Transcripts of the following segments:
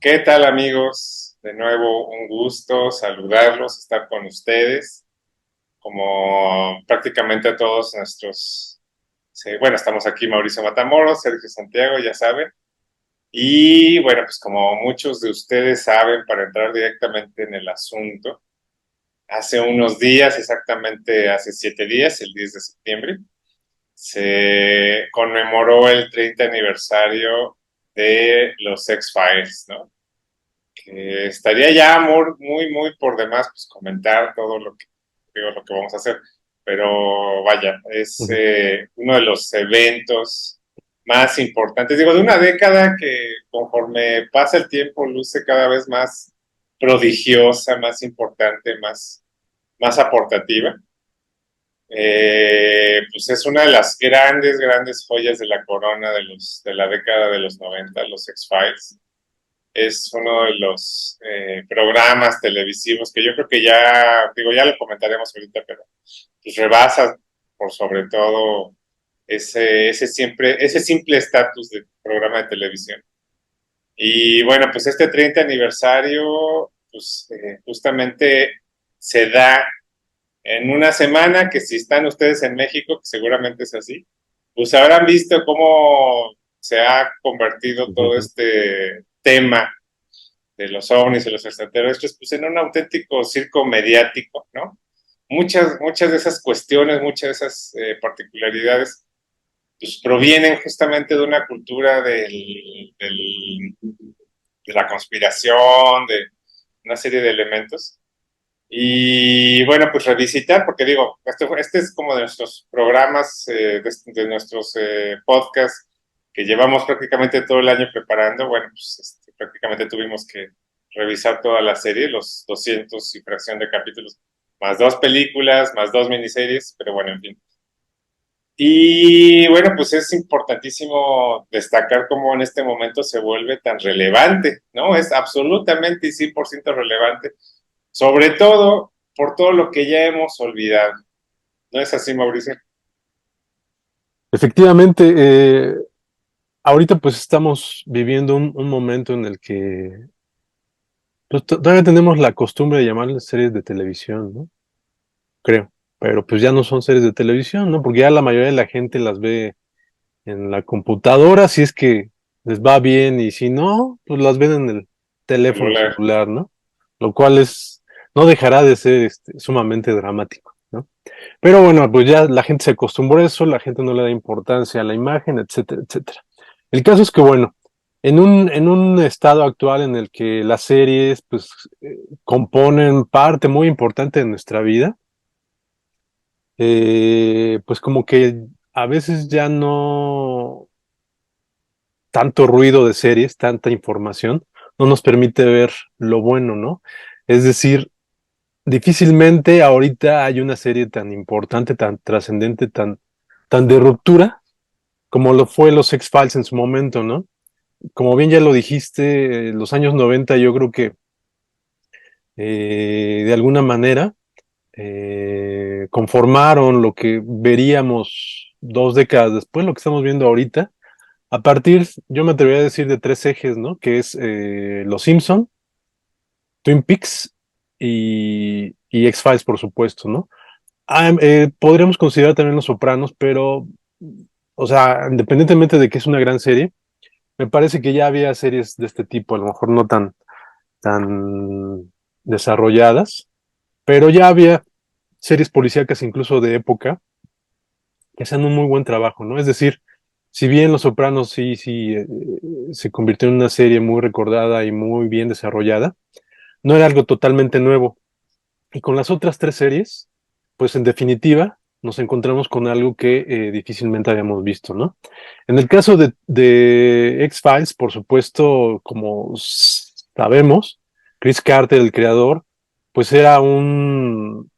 ¿Qué tal, amigos? De nuevo, un gusto saludarlos, estar con ustedes, como prácticamente todos nuestros, sí, bueno, estamos aquí Mauricio Matamoros, Sergio Santiago, ya saben, y bueno, pues como muchos de ustedes saben, para entrar directamente en el asunto, hace unos días, exactamente hace 7 días, el 10 de septiembre, se conmemoró el 30 aniversario de los X-Files, ¿no? Estaría ya muy por demás pues comentar todo lo que digo, lo que vamos a hacer, pero vaya, es Ujú. uno de los eventos más importantes, digo, de una década que conforme pasa el tiempo luce cada vez más prodigiosa, más importante, más aportativa. Pues es una de las grandes joyas de la corona de la década de los 90, los X-Files. Es uno de los programas televisivos que yo creo que ya, digo, ya lo comentaremos ahorita, pero pues rebasa por sobre todo ese simple estatus de programa de televisión. Y bueno, pues este 30 aniversario, pues justamente se da en una semana que si están ustedes en México, que seguramente es así, pues habrán visto cómo se ha convertido todo Ujú. este tema de los ovnis y los extraterrestres, pues en un auténtico circo mediático, ¿no? Muchas de esas cuestiones, muchas de esas particularidades, pues provienen justamente de una cultura de la conspiración, de una serie de elementos. Y bueno, pues revisitar, porque digo, este es como de nuestros programas, de nuestros podcasts que llevamos prácticamente todo el año preparando. Bueno, pues prácticamente tuvimos que revisar toda la serie, los 200 y fracción de capítulos, más dos películas, más dos miniseries, pero bueno, en fin. Y bueno, pues es importantísimo destacar cómo en este momento se vuelve tan relevante, ¿no? Es absolutamente y 100% relevante, sobre todo por todo lo que ya hemos olvidado. ¿No es así, Mauricio? Efectivamente, ahorita pues estamos viviendo un momento en el que pues, todavía tenemos la costumbre de llamarles series de televisión, ¿no? Creo, pero pues ya no son series de televisión, ¿no? Porque ya la mayoría de la gente las ve en la computadora, si es que les va bien, y si no, pues las ven en el teléfono Celular. celular, ¿no? Lo cual no dejará de ser sumamente dramático, ¿no? Pero bueno, pues ya la gente se acostumbró a eso, la gente no le da importancia a la imagen, etcétera, etcétera. El caso es que, bueno, en un estado actual en el que las series, pues, componen parte muy importante de nuestra vida, pues como que a veces ya no tanto ruido de series, tanta información, no nos permite ver lo bueno, ¿no? Es decir, difícilmente ahorita hay una serie tan importante, tan trascendente, tan de ruptura como lo fue los X-Files en su momento, ¿no? Como bien ya lo dijiste, los años 90 yo creo que de alguna manera conformaron lo que veríamos 2 décadas después, lo que estamos viendo ahorita, a partir, yo me atrevería a decir, de tres ejes, ¿no? Que es Los Simpson, Twin Peaks y X-Files, por supuesto, ¿no? Podríamos considerar también Los Sopranos, pero, o sea, independientemente de que es una gran serie, me parece que ya había series de este tipo, a lo mejor no tan desarrolladas, pero ya había series policíacas incluso de época que hacían un muy buen trabajo, ¿no? Es decir, si bien Los Sopranos sí se convirtió en una serie muy recordada y muy bien desarrollada, no era algo totalmente nuevo. Y con las otras tres series, pues en definitiva, nos encontramos con algo que difícilmente habíamos visto, ¿no? En el caso de X-Files, por supuesto, como sabemos, Chris Carter, el creador, pues era un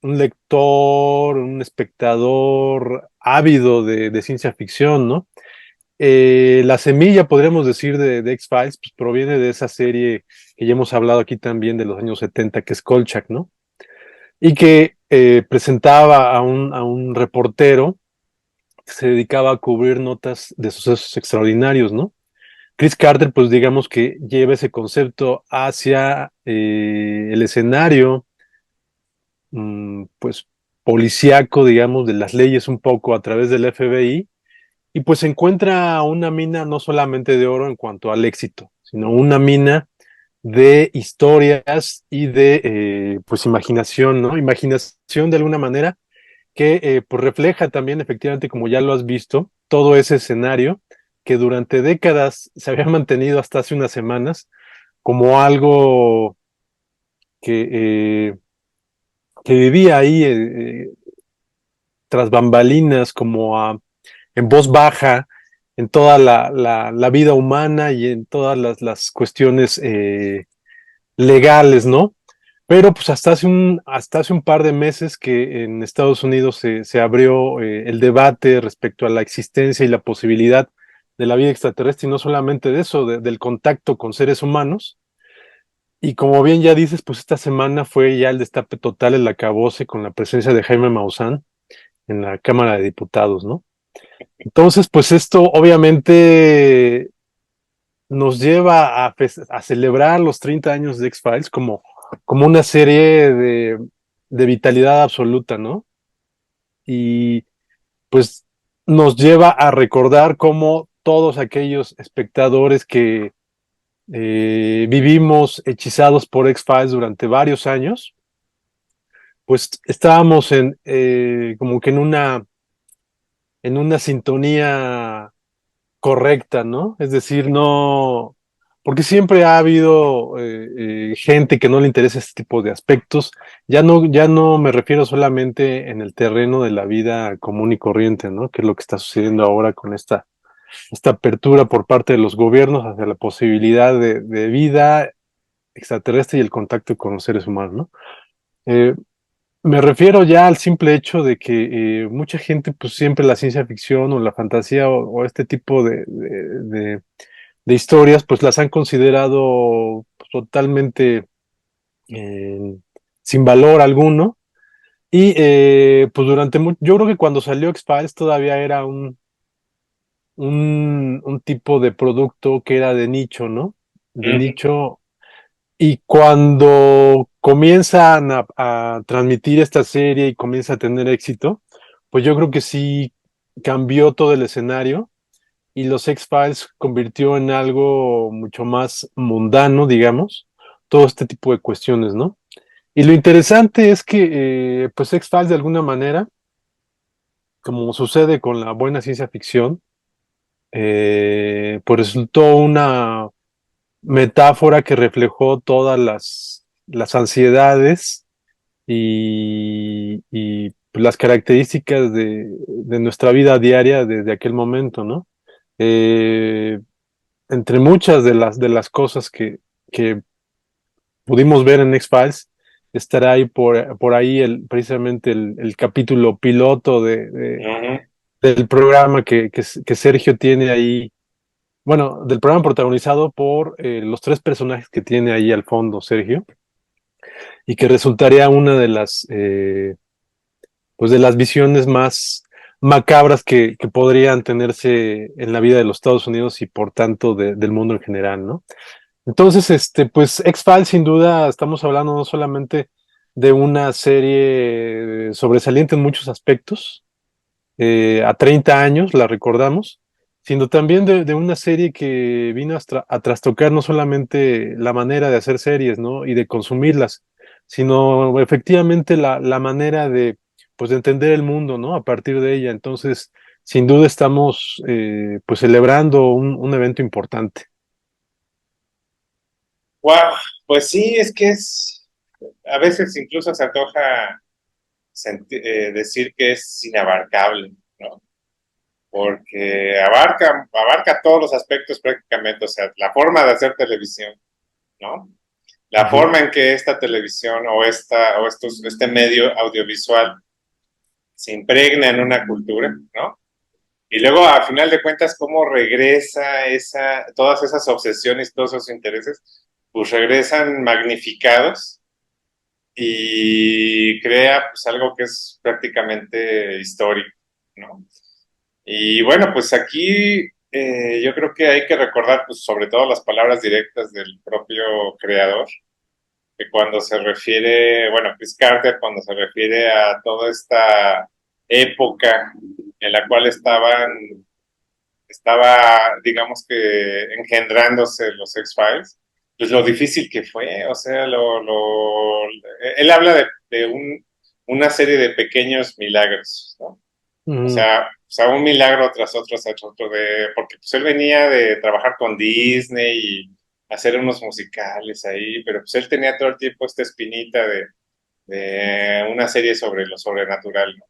lector, un espectador ávido de ciencia ficción, ¿no? la semilla, podríamos decir, de X-Files, pues proviene de esa serie que ya hemos hablado aquí también de los años 70, que es Kolchak, ¿no? Y que presentaba a un reportero que se dedicaba a cubrir notas de sucesos extraordinarios, ¿no? Chris Carter, pues digamos que lleva ese concepto hacia el escenario, pues policíaco, digamos, de las leyes un poco a través del FBI, y pues encuentra una mina no solamente de oro en cuanto al éxito, sino una mina de historias y de pues imaginación, ¿no? Imaginación de alguna manera que pues refleja también efectivamente, como ya lo has visto, todo ese escenario que durante décadas se había mantenido hasta hace unas semanas como algo que, que vivía ahí tras bambalinas, en voz baja, en toda la vida humana y en todas las cuestiones legales, ¿no? Pero pues hasta hace un par de meses que en Estados Unidos se abrió el debate respecto a la existencia y la posibilidad de la vida extraterrestre, y no solamente de eso, del contacto con seres humanos. Y como bien ya dices, pues esta semana fue ya el destape total, el acabose con la presencia de Jaime Maussan en la Cámara de Diputados, ¿no? Entonces, pues esto obviamente nos lleva a celebrar los 30 años de X-Files como una serie de vitalidad absoluta, ¿no? Y pues nos lleva a recordar cómo todos aquellos espectadores que vivimos hechizados por X-Files durante varios años, pues estábamos como que en una sintonía correcta, ¿no? Es decir, no, porque siempre ha habido gente que no le interesa este tipo de aspectos. Ya no me refiero solamente en el terreno de la vida común y corriente, ¿no? Que es lo que está sucediendo ahora con esta apertura por parte de los gobiernos hacia la posibilidad de vida extraterrestre y el contacto con los seres humanos, ¿no? Eh, Me refiero ya al simple hecho de que mucha gente, pues siempre la ciencia ficción o la fantasía o este tipo de historias, pues las han considerado pues, totalmente eh, sin valor alguno. Y pues yo creo que cuando salió X-Files todavía era un tipo de producto que era de nicho, ¿no? De Ujú. nicho. Y cuando comienzan a transmitir esta serie y comienza a tener éxito, pues yo creo que sí cambió todo el escenario y los X-Files convirtió en algo mucho más mundano, digamos, todo este tipo de cuestiones, ¿no? Y lo interesante es que, pues X-Files de alguna manera, como sucede con la buena ciencia ficción, pues resultó una metáfora que reflejó todas las ansiedades y las características de nuestra vida diaria desde aquel momento, ¿no? Eh, Entre muchas de las cosas que pudimos ver en X-Files, estará ahí por ahí precisamente el capítulo piloto Ujú. del programa que Sergio tiene ahí, bueno, del programa protagonizado por los tres personajes que tiene ahí al fondo Sergio, y que resultaría una pues de las visiones más macabras que podrían tenerse en la vida de los Estados Unidos y por tanto del mundo en general, ¿no? Entonces, pues X-Files sin duda estamos hablando no solamente de una serie sobresaliente en muchos aspectos, a 30 años la recordamos, sino también de una serie que vino a trastocar no solamente la manera de hacer series, ¿no? Y de consumirlas, sino efectivamente la manera pues, de entender el mundo, ¿no? A partir de ella. Entonces, sin duda estamos pues celebrando un evento importante. Wow, pues sí, es que a veces incluso se antoja decir que es inabarcable, ¿no? Porque abarca todos los aspectos prácticamente, o sea, la forma de hacer televisión, ¿no? La Ujú. forma en que esta televisión este medio audiovisual se impregna en una cultura, ¿no? Y luego, a final de cuentas, cómo regresa todas esas obsesiones, todos esos intereses, pues regresan magnificados y crea pues algo que es prácticamente histórico, ¿no? Y bueno, pues aquí yo creo que hay que recordar pues sobre todo las palabras directas del propio creador, que cuando se refiere, bueno, Chris Carter, cuando se refiere a toda esta época en la cual digamos que engendrándose los X-Files, pues lo difícil que fue, o sea, él habla de una serie de pequeños milagros, ¿no? Mm, O sea, un milagro tras otro, porque pues él venía de trabajar con Disney y hacer unos musicales ahí, pero pues él tenía todo el tiempo esta espinita de una serie sobre lo sobrenatural, ¿no?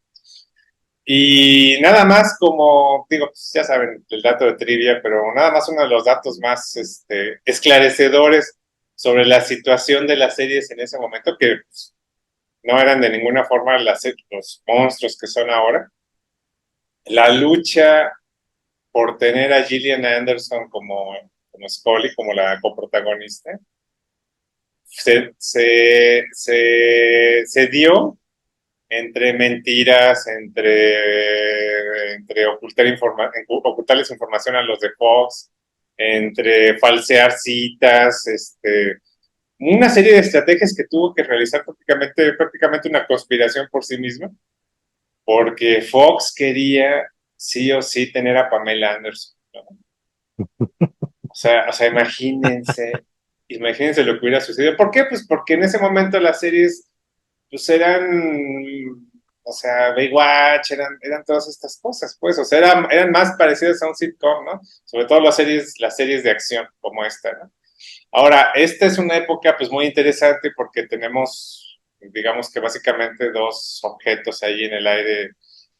Y nada más como, digo, pues ya saben el dato de trivia, pero nada más uno de los datos más esclarecedores sobre la situación de las series en ese momento, que pues, no eran de ninguna forma los monstruos que son ahora. La lucha por tener a Gillian Anderson como Scully, como la coprotagonista, se dio entre mentiras, entre ocultarles información a los de Fox, entre falsear citas, una serie de estrategias que tuvo que realizar prácticamente una conspiración por sí misma, porque Fox quería sí o sí tener a Pamela Anderson, ¿no? O sea, imagínense lo que hubiera sucedido. ¿Por qué? Pues porque en ese momento las series, pues eran, o sea, Baywatch, eran todas estas cosas, pues, o sea, eran más parecidas a un sitcom, ¿no? Sobre todo las series de acción como esta, ¿no? Ahora, esta es una época, pues, muy interesante porque tenemos, digamos que básicamente dos objetos ahí en el aire,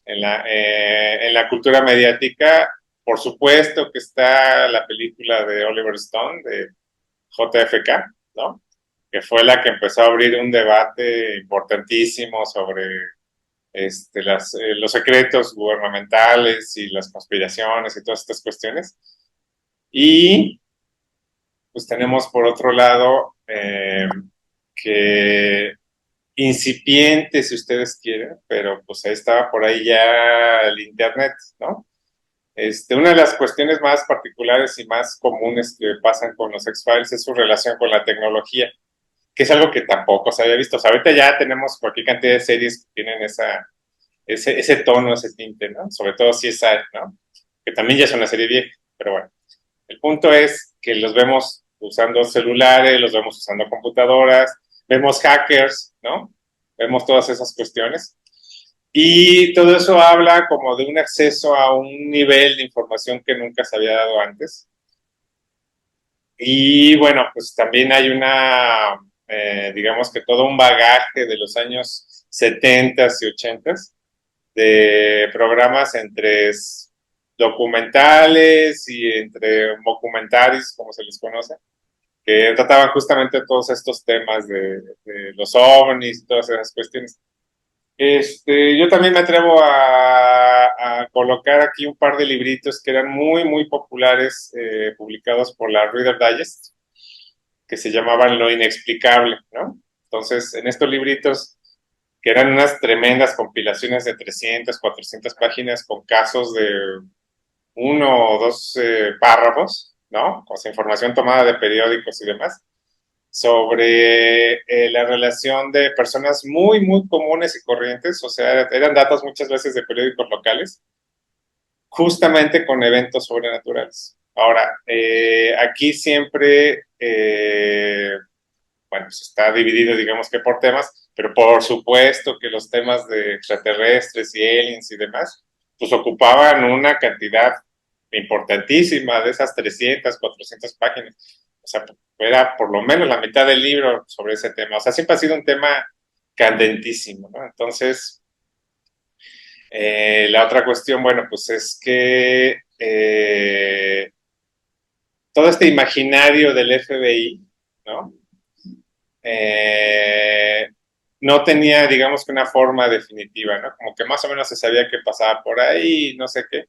en la cultura mediática. Por supuesto que está la película de Oliver Stone, de JFK, ¿no? Que fue la que empezó a abrir un debate importantísimo sobre los secretos gubernamentales y las conspiraciones y todas estas cuestiones. Y pues tenemos por otro lado que incipiente, si ustedes quieren, pero pues ahí estaba por ahí ya el Internet, ¿no? Una de las cuestiones más particulares y más comunes que pasan con los X-Files es su relación con la tecnología, que es algo que tampoco se había visto. O sea, ahorita ya tenemos cualquier cantidad de series que tienen ese tono, ese tinte, ¿no? Sobre todo CSI, ¿no? Que también ya es una serie vieja, pero bueno. El punto es que los vemos usando celulares, los vemos usando computadoras, vemos hackers, ¿no? Vemos todas esas cuestiones. Y todo eso habla como de un acceso a un nivel de información que nunca se había dado antes. Y bueno, pues también hay digamos que todo un bagaje de los años 70 y 80 de programas entre documentales y entre documentaries, como se les conoce, que trataban justamente todos estos temas de los ovnis y todas esas cuestiones. Yo también me atrevo a colocar aquí un par de libritos que eran muy, muy populares, publicados por la Reader Digest, que se llamaban Lo Inexplicable, ¿no? Entonces, en estos libritos, que eran unas tremendas compilaciones de 300, 400 páginas con casos de uno o dos párrafos, ¿no? Con información tomada de periódicos y demás, sobre la relación de personas muy, muy comunes y corrientes, o sea, eran datos muchas veces de periódicos locales, justamente con eventos sobrenaturales. Ahora, aquí siempre, bueno, pues está dividido, digamos que por temas, pero por supuesto que los temas de extraterrestres y aliens y demás, pues ocupaban una cantidad importantísima de esas 300, 400 páginas. O sea, era por lo menos la mitad del libro sobre ese tema. O sea, siempre ha sido un tema candentísimo, ¿no? Entonces, la otra cuestión, bueno, pues es que todo este imaginario del FBI, ¿no? Eh, no tenía, digamos que una forma definitiva, ¿no? Como que más o menos se sabía que pasaba por ahí, no sé qué.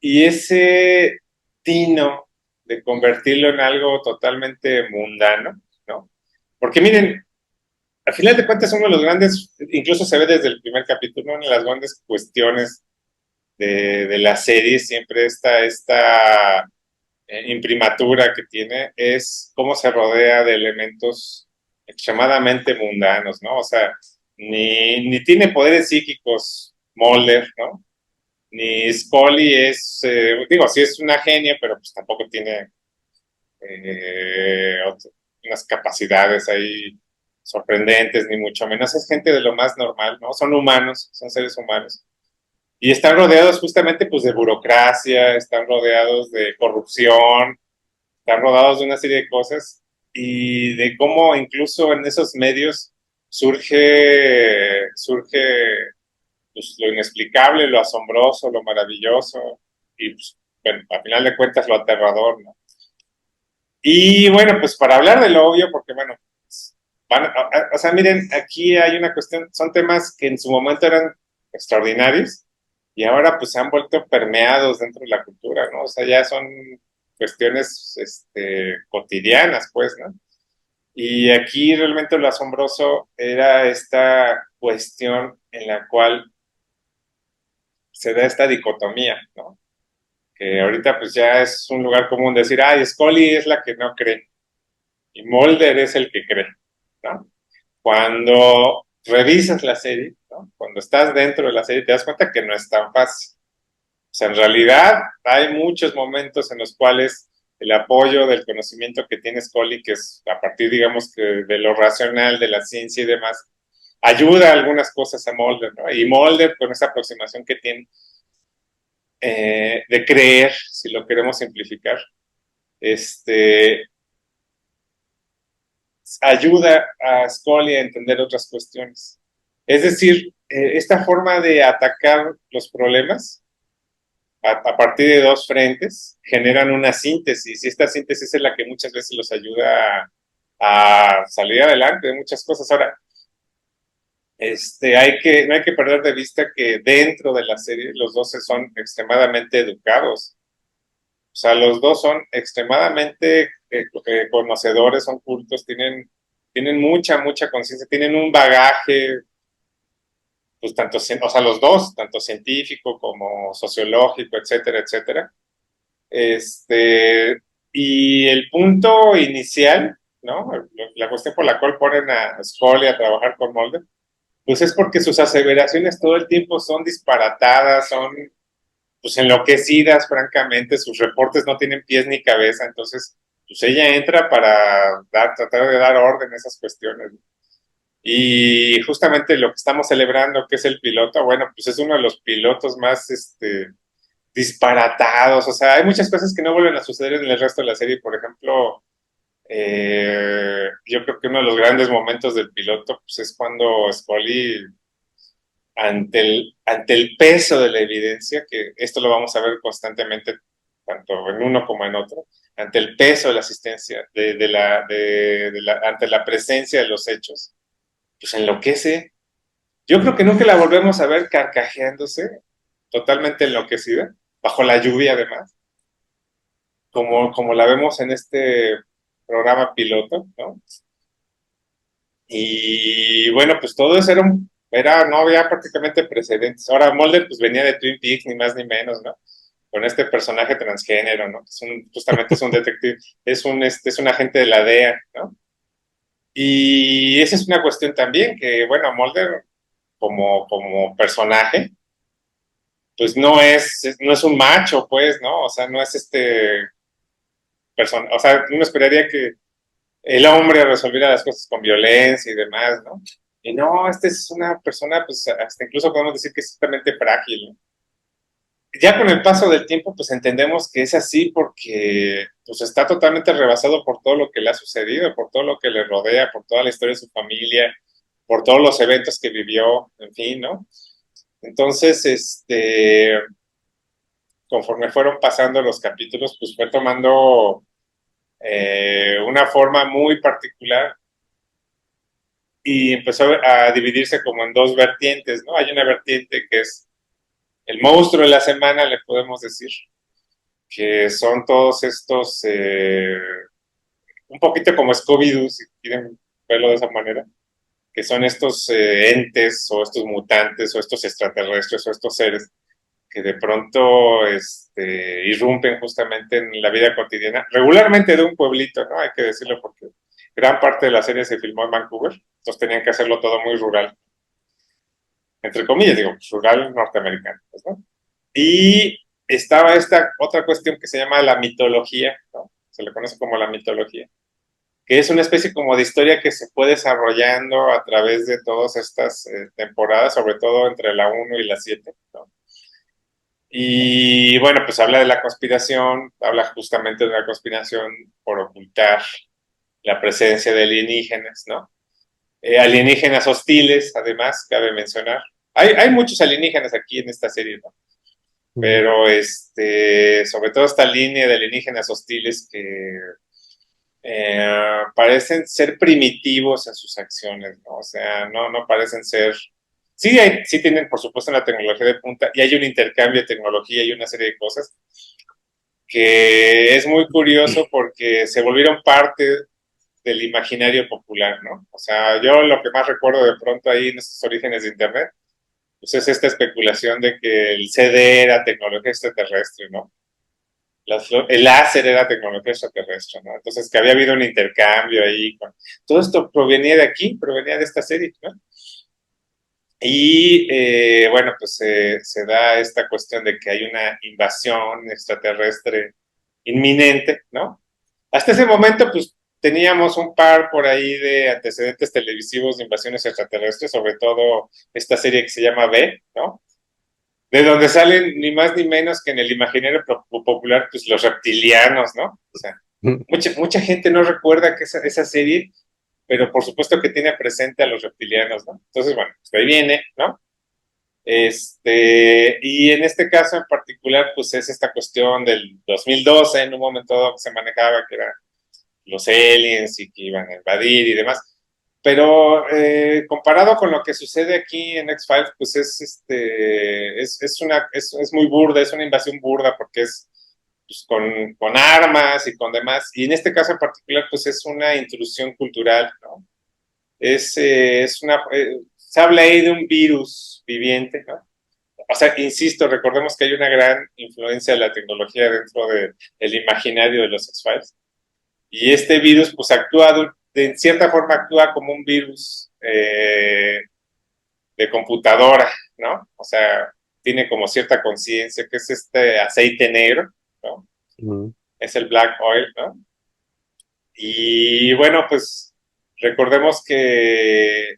Y ese tino de convertirlo en algo totalmente mundano, ¿no? Porque miren, al final de cuentas uno de los grandes, incluso se ve desde el primer capítulo, una de las grandes cuestiones de la serie siempre esta imprimatura que tiene es cómo se rodea de elementos extremadamente mundanos, ¿no? O sea, ni tiene poderes psíquicos Mulder, ¿no? Ni Scully es, digo, sí es una genia, pero pues tampoco tiene eh, unas capacidades ahí sorprendentes, ni mucho menos. Es gente de lo más normal, ¿no? Son humanos, son seres humanos. Y están rodeados justamente pues de burocracia, están rodeados de corrupción, están rodeados de una serie de cosas y de cómo incluso en esos medios surge pues, lo inexplicable, lo asombroso, lo maravilloso y pues, bueno, al final de cuentas lo aterrador, ¿no? Y bueno, pues para hablar de lo obvio, porque bueno, o sea, miren, aquí hay una cuestión, son temas que en su momento eran extraordinarios y ahora pues se han vuelto permeados dentro de la cultura, ¿no? O sea, ya son cuestiones cotidianas, pues, ¿no? Y aquí realmente lo asombroso era esta cuestión en la cual se da esta dicotomía, ¿no? Que ahorita pues ya es un lugar común decir, ay, Scully es la que no cree y Mulder es el que cree, ¿no? Cuando revisas la serie, ¿no? Cuando estás dentro de la serie te das cuenta que no es tan fácil. O sea, en realidad hay muchos momentos en los cuales el apoyo del conocimiento que tiene Scully, que es a partir, digamos, que de lo racional, de la ciencia y demás, ayuda a algunas cosas a Mulder, ¿no? Y Mulder, con esa aproximación que tiene de creer, si lo queremos simplificar, este, ayuda a Scully a entender otras cuestiones. Es decir, esta forma de atacar los problemas a partir de dos frentes generan una síntesis y esta síntesis es la que muchas veces los ayuda a salir adelante de muchas cosas. Ahora, no hay que perder de vista que dentro de la serie los dos son extremadamente educados. O sea, los dos son extremadamente conocedores, son cultos, tienen mucha conciencia, tienen un bagaje, pues tanto, o sea, los dos, tanto científico como sociológico, etcétera, etcétera. Este, y el punto inicial, ¿no? La cuestión por la cual ponen a Scully a trabajar con Mulder, pues es porque sus aseveraciones todo el tiempo son disparatadas, son pues enloquecidas, francamente, sus reportes no tienen pies ni cabeza, entonces pues ella entra para tratar de dar orden a esas cuestiones. Y justamente lo que estamos celebrando, que es el piloto, bueno, pues es uno de los pilotos más disparatados, o sea, hay muchas cosas que no vuelven a suceder en el resto de la serie, por ejemplo, yo creo que uno de los grandes momentos del piloto pues, es cuando Scully ante el peso de la evidencia, que esto lo vamos a ver constantemente, tanto en uno como en otro, ante el peso de la asistencia, ante la presencia de los hechos, pues enloquece. Yo creo que nunca la volvemos a ver carcajeándose, totalmente enloquecida, bajo la lluvia además, como la vemos en este programa piloto, ¿no? Y bueno, pues todo eso no había prácticamente precedentes. Ahora Mulder pues venía de Twin Peaks, ni más ni menos, ¿no? Con este personaje transgénero, ¿no? Justamente es un detective, es un agente de la DEA, ¿no? Y esa es una cuestión también, que bueno, Mulder como personaje, pues no es un macho, pues, ¿no? O sea, no es o sea, uno esperaría que el hombre resolviera las cosas con violencia y demás, ¿no? Y no, esta es una persona, pues hasta incluso podemos decir que es totalmente frágil, ¿no? Ya con el paso del tiempo, pues entendemos que es así porque pues está totalmente rebasado por todo lo que le ha sucedido, por todo lo que le rodea, por toda la historia de su familia, por todos los eventos que vivió, en fin, ¿no? Entonces, conforme fueron pasando los capítulos, pues fue tomando una forma muy particular y empezó a dividirse como en dos vertientes, ¿no? Hay una vertiente que es el monstruo de la semana, le podemos decir, que son todos estos, un poquito como Scooby-Doo, si quieren verlo de esa manera, que son estos entes o estos mutantes o estos extraterrestres o estos seres que de pronto irrumpen justamente en la vida cotidiana, regularmente de un pueblito, ¿no? Hay que decirlo porque gran parte de la serie se filmó en Vancouver, entonces tenían que hacerlo todo muy rural, entre comillas, digo, rural norteamericano, pues, ¿no? Y estaba esta otra cuestión que se llama la mitología, ¿no? Se le conoce como la mitología, que es una especie como de historia que se fue desarrollando a través de todas estas temporadas, sobre todo entre la 1 y la 7, ¿no? Y bueno, pues habla de la conspiración, habla justamente de la conspiración por ocultar la presencia de alienígenas, ¿no? Alienígenas hostiles, además, cabe mencionar. Hay muchos alienígenas aquí en esta serie, ¿no? Mm. Pero sobre todo esta línea de alienígenas hostiles que parecen ser primitivos en sus acciones, ¿no? O sea, no parecen ser. Sí, sí tienen, por supuesto, una tecnología de punta y hay un intercambio de tecnología y una serie de cosas que es muy curioso porque se volvieron parte del imaginario popular, ¿no? O sea, yo lo que más recuerdo de pronto ahí en estos orígenes de Internet, pues es esta especulación de que el CD era tecnología extraterrestre, ¿no? El láser era tecnología extraterrestre, ¿no? Entonces, que había habido un intercambio ahí. Todo esto provenía de aquí, provenía de esta serie, ¿no? Y bueno, pues se da esta cuestión de que hay una invasión extraterrestre inminente, ¿no? Hasta ese momento, pues teníamos un par por ahí de antecedentes televisivos de invasiones extraterrestres, sobre todo esta serie que se llama B, ¿no? De donde salen ni más ni menos que en el imaginario popular, pues los reptilianos, ¿no? O sea, mucha gente no recuerda que esa serie, pero por supuesto que tiene presente a los reptilianos, ¿no? Entonces, bueno, pues de ahí viene, ¿no? Y en este caso en particular, pues es esta cuestión del 2012, en un momento dado que se manejaba, que eran los aliens y que iban a invadir y demás. Pero comparado con lo que sucede aquí en X-Files, pues es muy burda, es una invasión burda porque es pues, con armas y con demás. Y en este caso en particular, pues es una intrusión cultural, ¿no? Se habla ahí de un virus viviente, ¿no? O sea, insisto, recordemos que hay una gran influencia de la tecnología dentro del imaginario de los X-Files. Y este virus, pues de cierta forma actúa como un virus de computadora, ¿no? O sea, tiene como cierta conciencia, que es este aceite negro, ¿no? Mm. Es el black oil, ¿no? Y bueno, pues recordemos que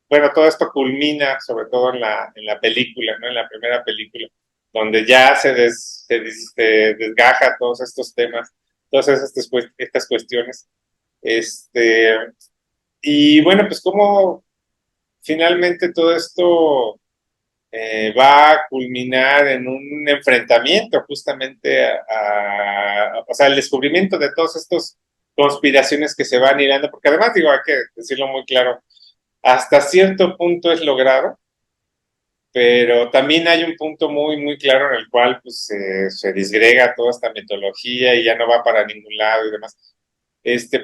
bueno, todo esto culmina sobre todo en la película, ¿no? En la primera película, donde ya se desgaja todos estos temas, todas estas cuestiones. Este, y bueno, pues cómo finalmente todo esto va a culminar en un enfrentamiento justamente o sea, el descubrimiento de todos estos conspiraciones que se van hilando, porque además digo, hay que decirlo muy claro, hasta cierto punto es logrado, pero también hay un punto muy claro en el cual pues, se disgrega toda esta metodología y ya no va para ningún lado y demás.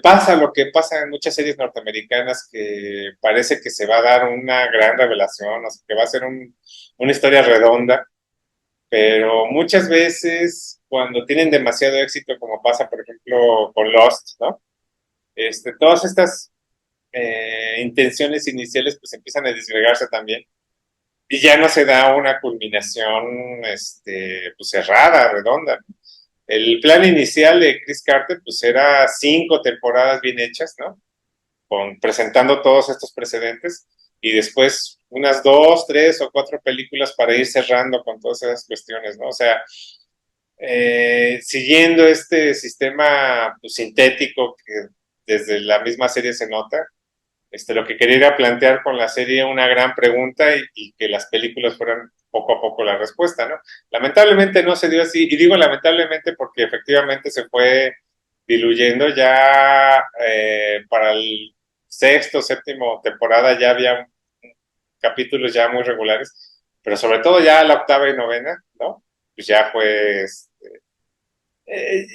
Pasa lo que pasa en muchas series norteamericanas que parece que se va a dar una gran revelación, o sea, que va a ser una historia redonda, pero muchas veces cuando tienen demasiado éxito, como pasa por ejemplo con Lost, ¿no? Todas estas intenciones iniciales pues empiezan a disgregarse también y ya no se da una culminación pues cerrada, redonda. El plan inicial de Chris Carter pues era 5 temporadas bien hechas, ¿no? Presentando todos estos precedentes y después unas 2, 3 o 4 películas para ir cerrando con todas esas cuestiones, ¿no? O sea, siguiendo este sistema pues, sintético que desde la misma serie se nota, lo que quería era plantear con la serie una gran pregunta y que las películas fueran poco a poco la respuesta, ¿no? Lamentablemente no se dio así, y digo lamentablemente porque efectivamente se fue diluyendo ya para el sexto, séptimo temporada ya había capítulos ya muy regulares, pero sobre todo ya la octava y novena, ¿no? pues ya fue, eh,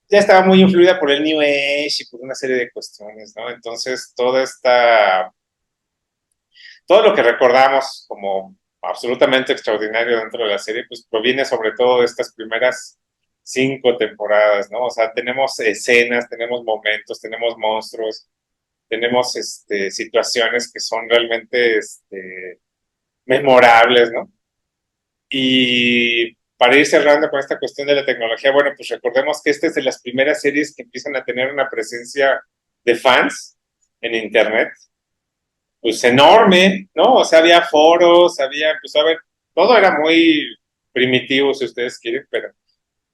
ya estaba muy influida por el New Age y por una serie de cuestiones, ¿no? Entonces, todo lo que recordamos como absolutamente extraordinario dentro de la serie, pues proviene sobre todo de estas primeras 5 temporadas, ¿no? O sea, tenemos escenas, tenemos momentos, tenemos monstruos, tenemos situaciones que son realmente memorables, ¿no? Y para ir cerrando con esta cuestión de la tecnología, bueno, pues recordemos que esta es de las primeras series que empiezan a tener una presencia de fans en Internet, pues enorme, ¿no? O sea, había foros, pues a ver, todo era muy primitivo, si ustedes quieren,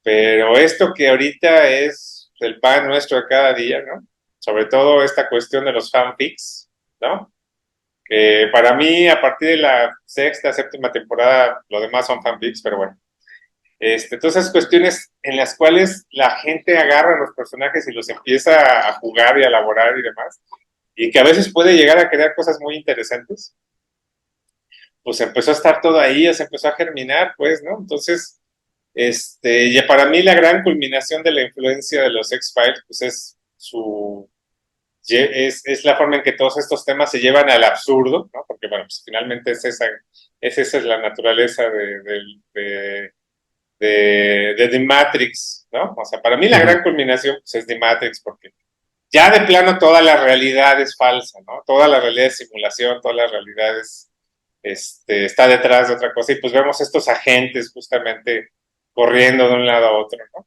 pero esto que ahorita es el pan nuestro de cada día, ¿no? Sobre todo esta cuestión de los fanfics, ¿no? Que para mí, a partir de la sexta, séptima temporada, lo demás son fanfics, pero bueno. Todas esas cuestiones en las cuales la gente agarra a los personajes y los empieza a jugar y a elaborar y demás, y que a veces puede llegar a crear cosas muy interesantes, pues empezó a estar todo ahí, se empezó a germinar, pues, ¿no? Entonces, y para mí la gran culminación de la influencia de los X-Files, pues es la forma en que todos estos temas se llevan al absurdo, ¿no? Porque, bueno, pues finalmente esa es la naturaleza de The Matrix, ¿no? O sea, para mí la Ujú. gran culminación pues, es The Matrix, porque ya de plano toda la realidad es falsa, ¿no? Toda la realidad es simulación, toda la realidad está detrás de otra cosa, y pues vemos estos agentes justamente corriendo de un lado a otro, ¿no?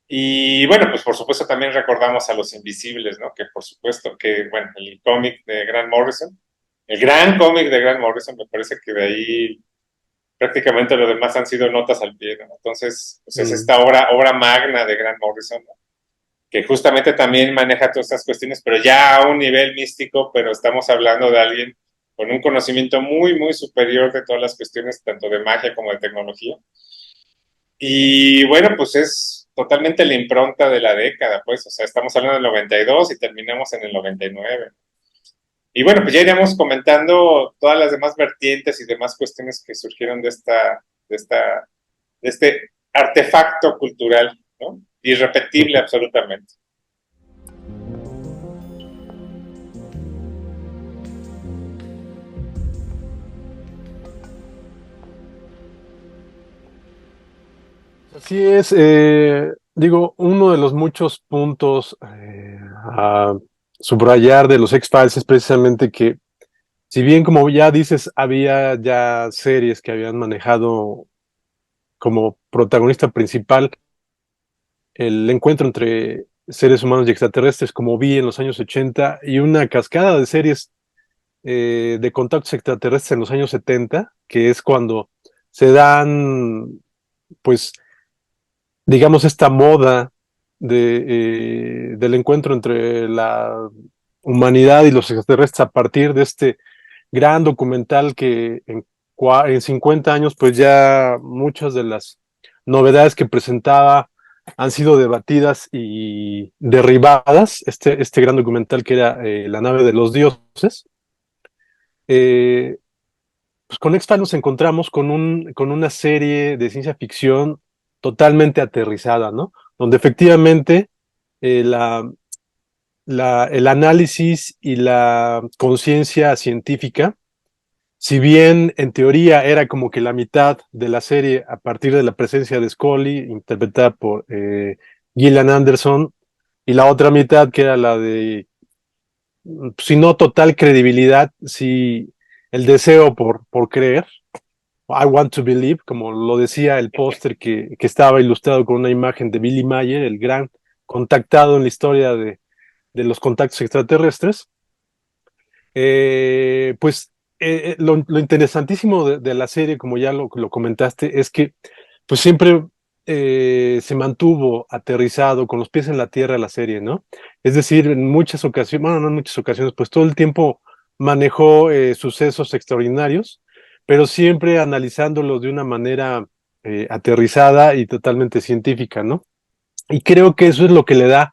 Y bueno, pues por supuesto también recordamos a Los Invisibles, ¿no? Que por supuesto que, bueno, el cómic de Grant Morrison, el gran cómic de Grant Morrison, me parece que de ahí prácticamente lo demás han sido notas al pie, ¿no? Entonces, pues es Mm. esta obra magna de Grant Morrison, ¿no? Que justamente también maneja todas estas cuestiones, pero ya a un nivel místico, pero estamos hablando de alguien con un conocimiento muy, muy superior de todas las cuestiones, tanto de magia como de tecnología. Y bueno, pues es totalmente la impronta de la década, pues, o sea, estamos hablando del 92 y terminamos en el 99. Y bueno, pues ya iremos comentando todas las demás vertientes y demás cuestiones que surgieron de esta, de este artefacto cultural, ¿no? Irrepetible absolutamente. Así es, digo, uno de los muchos puntos a subrayar de los X-Files es precisamente que, si bien como ya dices, había ya series que habían manejado como protagonista principal el encuentro entre seres humanos y extraterrestres, como vi en los años 80, y una cascada de series de contactos extraterrestres en los años 70, que es cuando se dan, pues, digamos, esta moda del encuentro entre la humanidad y los extraterrestres a partir de este gran documental que en 50 años, pues ya muchas de las novedades que presentaba han sido debatidas y derribadas. Este gran documental que era La nave de los dioses. Eh, pues con X-Files nos encontramos con una serie de ciencia ficción totalmente aterrizada, ¿no? Donde efectivamente eh, la, el análisis y la conciencia científica, si bien en teoría era como que la mitad de la serie a partir de la presencia de Scully, interpretada por Gillian Anderson, y la otra mitad que era la de, si no total credibilidad, si el deseo por creer, I want to believe, como lo decía el póster que estaba ilustrado con una imagen de Billy Mayer, el gran contactado en la historia de los contactos extraterrestres. Pues lo interesantísimo de la serie, como ya lo comentaste, es que pues siempre se mantuvo aterrizado con los pies en la tierra la serie, ¿no? Es decir, en muchas ocasiones, bueno, no en muchas ocasiones, pues todo el tiempo manejó sucesos extraordinarios, pero siempre analizándolos de una manera aterrizada y totalmente científica, ¿no? Y creo que eso es lo que le da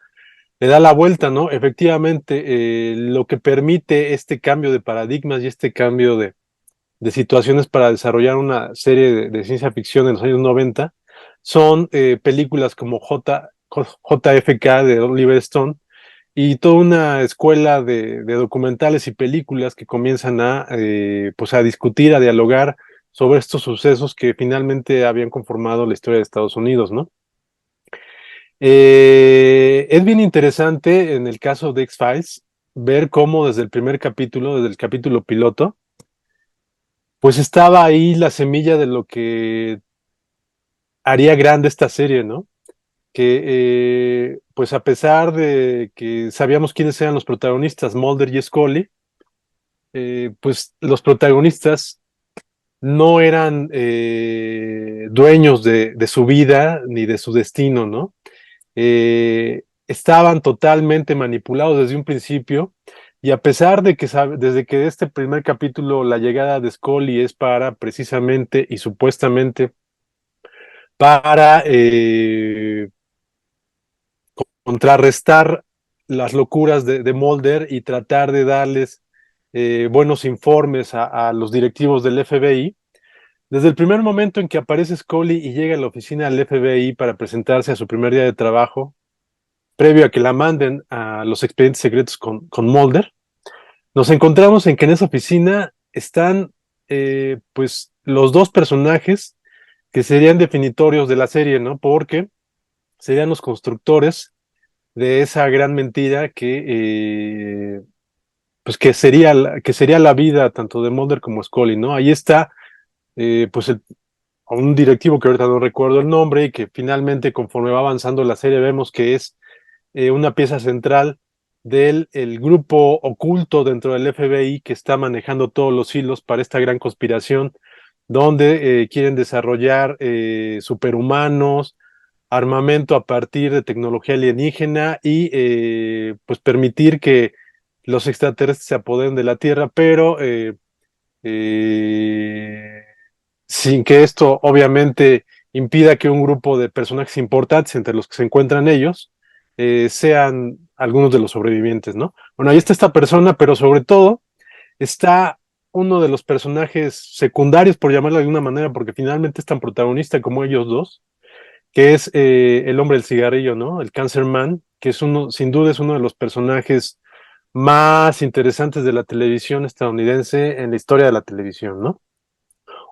la vuelta, ¿no? Efectivamente, lo que permite este cambio de paradigmas y este cambio de situaciones para desarrollar una serie de ciencia ficción en los años 90 son películas como JFK de Oliver Stone y toda una escuela de documentales y películas que comienzan pues a discutir, a dialogar sobre estos sucesos que finalmente habían conformado la historia de Estados Unidos, ¿no? Es bien interesante en el caso de X-Files ver cómo desde el primer capítulo, desde el capítulo piloto, pues estaba ahí la semilla de lo que haría grande esta serie, ¿no? Que pues a pesar de que sabíamos quiénes eran los protagonistas, Mulder y Scully, pues los protagonistas no eran dueños de su vida ni de su destino, ¿no? Estaban totalmente manipulados desde un principio y a pesar de que desde que este primer capítulo la llegada de Scully es para precisamente y supuestamente para contrarrestar las locuras de Mulder y tratar de darles buenos informes a los directivos del FBI. Desde el primer momento en que aparece Scully y llega a la oficina del FBI para presentarse a su primer día de trabajo, previo a que la manden a los expedientes secretos con Mulder, nos encontramos en que en esa oficina están pues los dos personajes que serían definitorios de la serie, ¿no? Porque serían los constructores de esa gran mentira pues que sería la vida tanto de Mulder como Scully, ¿no? Ahí está pues un directivo que ahorita no recuerdo el nombre y que finalmente conforme va avanzando la serie vemos que es una pieza central del el grupo oculto dentro del FBI que está manejando todos los hilos para esta gran conspiración donde quieren desarrollar superhumanos, armamento a partir de tecnología alienígena y pues permitir que los extraterrestres se apoderen de la Tierra, pero eh, sin que esto obviamente impida que un grupo de personajes importantes, entre los que se encuentran ellos, sean algunos de los sobrevivientes, ¿no? Bueno, ahí está esta persona, pero sobre todo está uno de los personajes secundarios, por llamarlo de alguna manera, porque finalmente es tan protagonista como ellos dos, que es el hombre del cigarrillo, ¿no? El Cancer Man, que es uno, sin duda es uno de los personajes más interesantes de la televisión estadounidense en la historia de la televisión, ¿no?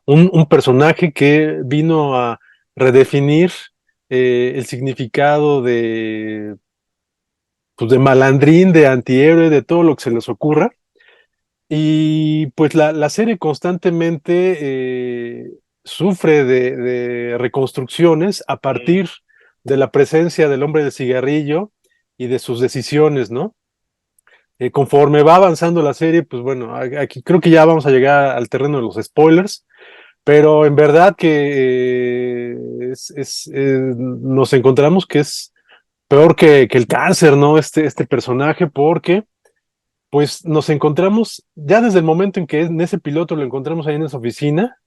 Un personaje que vino a redefinir el significado pues de malandrín, de antihéroe, de todo lo que se les ocurra. Y pues la serie constantemente sufre de reconstrucciones a partir de la presencia del hombre del cigarrillo y de sus decisiones, ¿no? Conforme va avanzando la serie, pues bueno, aquí creo que ya vamos a llegar al terreno de los spoilers, pero en verdad que nos encontramos que es peor que el cáncer, ¿no? Este personaje, porque pues nos encontramos ya desde el momento en que en ese piloto lo encontramos ahí en esa oficina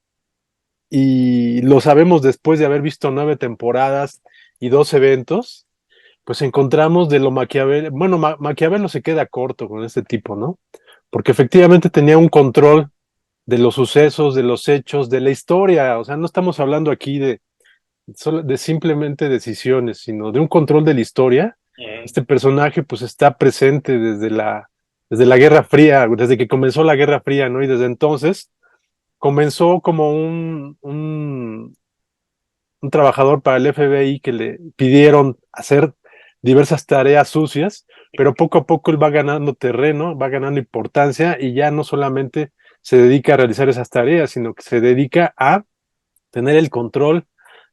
y lo sabemos después de haber visto 9 temporadas y 2 eventos, pues encontramos de lo Maquiavelo, bueno, Maquiavelo se queda corto con este tipo, ¿no? Porque efectivamente tenía un control de los sucesos, de los hechos, de la historia, o sea, no estamos hablando aquí de simplemente decisiones, sino de un control de la historia. Este personaje pues está presente desde la Guerra Fría, desde que comenzó la Guerra Fría, ¿no? Y desde entonces comenzó como un trabajador para el FBI que le pidieron hacer diversas tareas sucias, pero poco a poco él va ganando terreno, va ganando importancia y ya no solamente se dedica a realizar esas tareas, sino que se dedica a tener el control